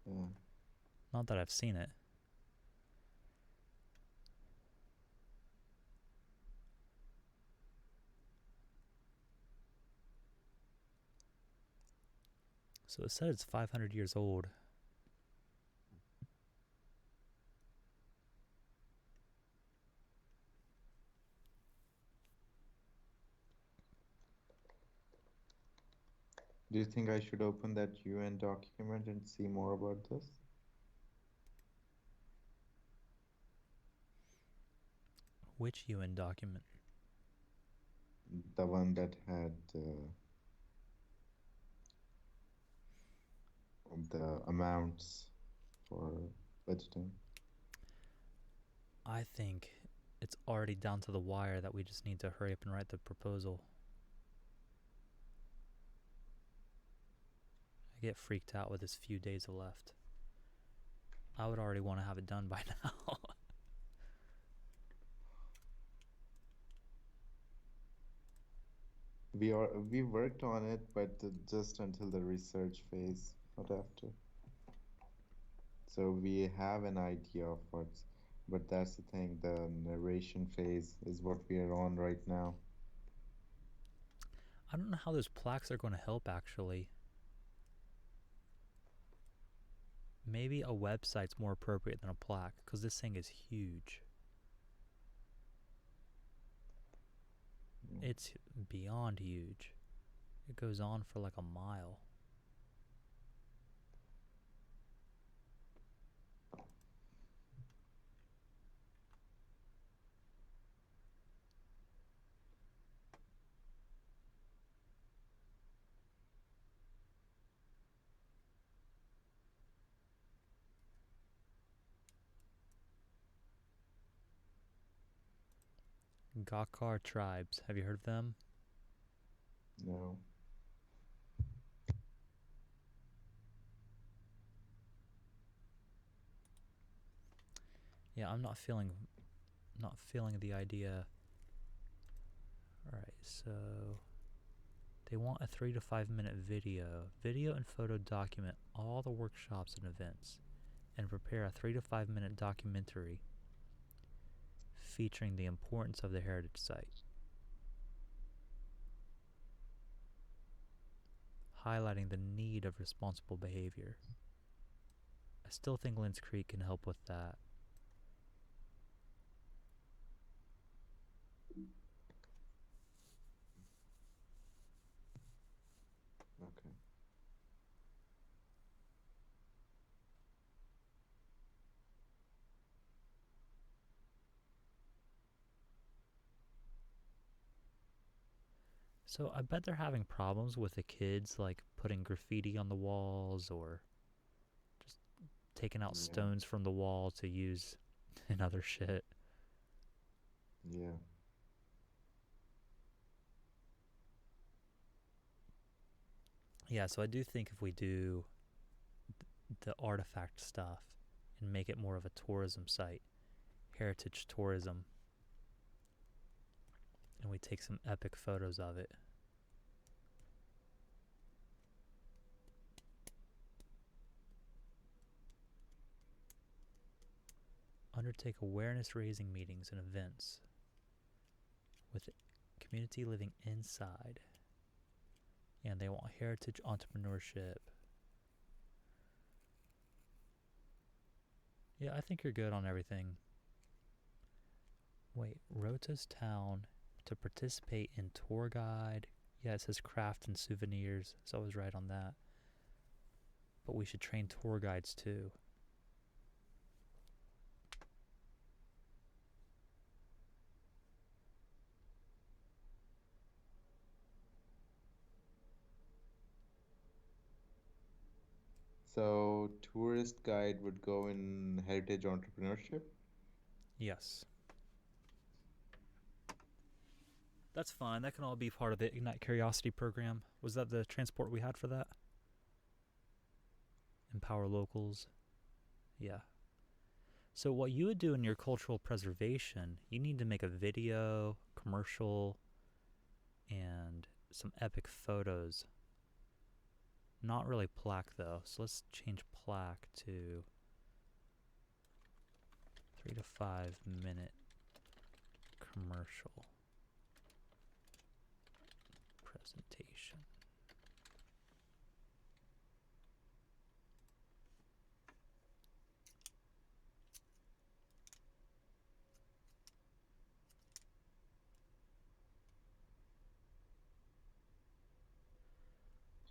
Yeah. Not that I've seen it. So it said it's 500 years old. Do you think I should open that UN document and see more about this? Which UN document? The one that had the amounts for budgeting. I think it's already down to the wire that we just need to hurry up and write the proposal. I get freaked out with this few days left. I would already want to have it done by now. We worked on it, but just until the research phase, not after. So we have an idea of what's, but that's the thing, the narration phase is what we are on right now. I don't know how those plaques are going to help actually. Maybe a website's more appropriate than a plaque because this thing is huge. Yeah. It's beyond huge. It goes on for like a mile. Gakar tribes. Have you heard of them? No. Yeah, I'm not feeling the idea. All right, so They want a 3 to 5 minute video. Video and photo document all the workshops and events and prepare a 3 to 5 minute documentary featuring the importance of the heritage site, highlighting the need of responsible behavior. I still think Linz Creek can help with that. Okay. So I bet they're having problems with the kids, like putting graffiti on the walls or just taking out Yeah. stones from the wall to use in other shit. Yeah. Yeah, so I do think if we do the artifact stuff and make it more of a tourism site, heritage tourism, and we take some epic photos of it. Undertake awareness raising meetings and events with community living inside. And they want heritage entrepreneurship. Yeah, I think you're good on everything. Wait, Rota's Town to participate in tour guide. Yeah, it says craft and souvenirs, so I was right on that. But we should train tour guides too. So tourist guide would go in heritage entrepreneurship? Yes. That's fine. That can all be part of the Ignite Curiosity program. Was that the transport we had for that? Empower locals. Yeah. So what you would do in your cultural preservation, you need to make a video, commercial, and some epic photos. Not really plaque though, so let's change plaque to 3 to 5 minute commercial presentation.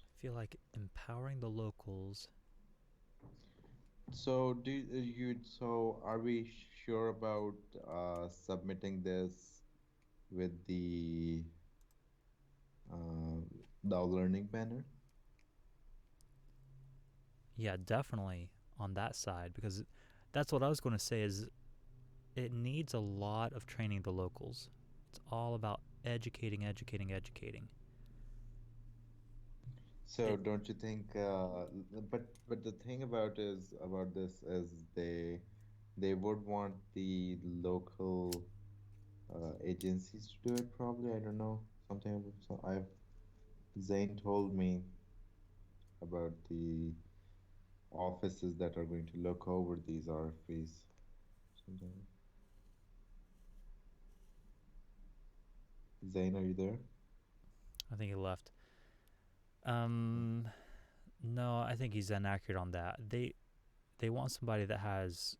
I feel like empowering the locals. So so are we sure about submitting this with the learning banner? Yeah, definitely on that side, because that's what I was going to say is it needs a lot of training the locals. It's all about educating. So don't you think? But the thing about this is they would want the local agencies to do it. Probably, I don't know, something. So I've Zane told me about the offices that are going to look over these RFPs. Something. Zane, are you there? I think he left. No, I think he's inaccurate on that. They want somebody that has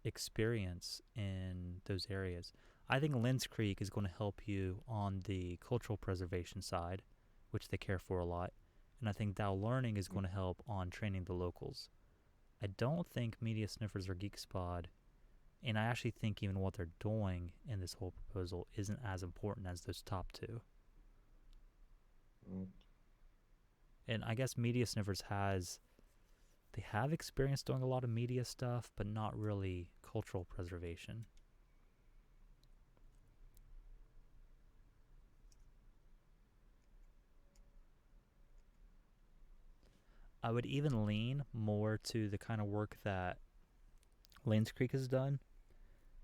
experience in those areas. I think Linz Creek is going to help you on the cultural preservation side, which they care for a lot. And I think Dow Learning is going to help on training the locals. I don't think Media Sniffers or GeekSpot, and I actually think even what they're doing in this whole proposal isn't as important as those top two. Right. And I guess Media Sniffers they have experience doing a lot of media stuff, but not really cultural preservation. I would even lean more to the kind of work that Lanes Creek has done,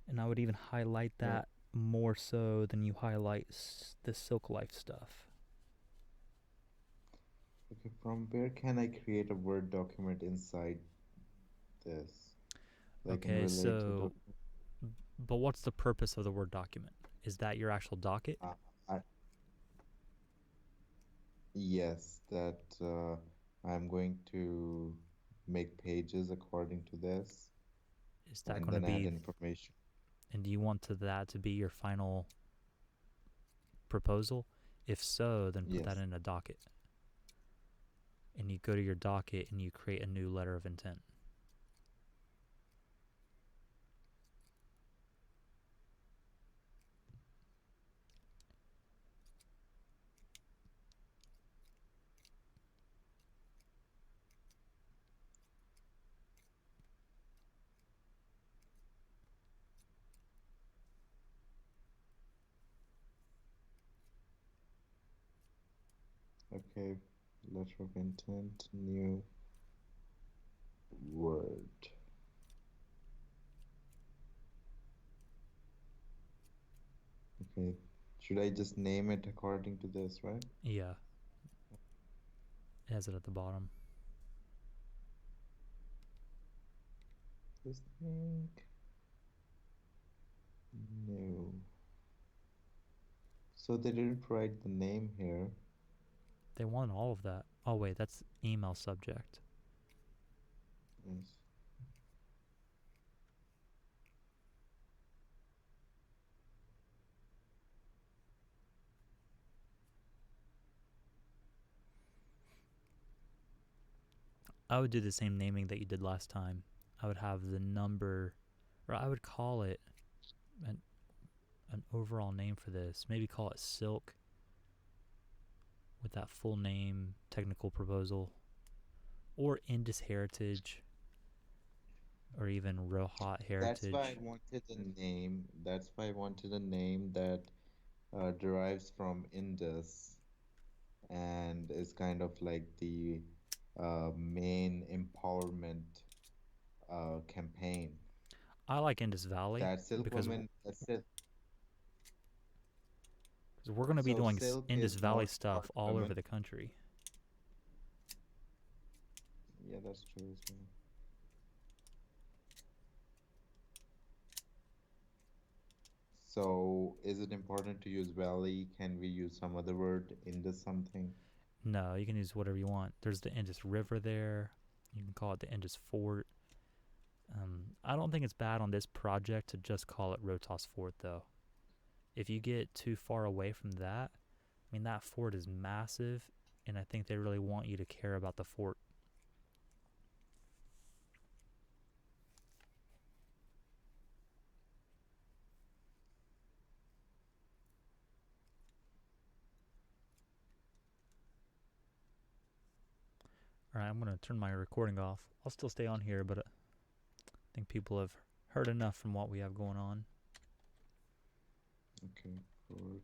and I would even highlight that more so than you highlight the Silk Life stuff. Okay, from where can I create a Word document inside this? Like in Okay, related so, document? but what's the purpose of the Word document? Is that your actual docket? Uh, I, yes, that I'm going to make pages according to this Is that and going to then add be, information. and do you want that to be your final proposal? If so, then put that Yes. in a docket. And you go to your docket and you create a new letter of intent. Okay. Letter of intent, new word. Okay. Should I just name it according to this, right? Yeah, it has it at the bottom. This thing. No. So they didn't write the name here. They want all of that. Oh, wait, that's email subject. Yes. I would do the same naming that you did last time. I would have the number, or I would call it an overall name for this. Maybe call it Silk with that full name, technical proposal, or Indus Heritage, or even Rohat That's why I Heritage. wanted a name. That's why I wanted a name that derives from Indus and is kind of like the main empowerment campaign. I like Indus Valley That Silk because Woman, that's it. we're going to be So doing Silk Indus is Valley more stuff about all over women. the country. Yeah, that's true as well. So is it important to use valley? Can we use some other word, Indus something? No, you can use whatever you want. There's the Indus River there. You can call it the Indus Fort. I don't think it's bad on this project to just call it Rotos Fort, though. If you get too far away from that, I mean, that fort is massive, and I think they really want you to care about the fort. All right, I'm going to turn my recording off. I'll still stay on here, but I think people have heard enough from what we have going on. Okay, fort.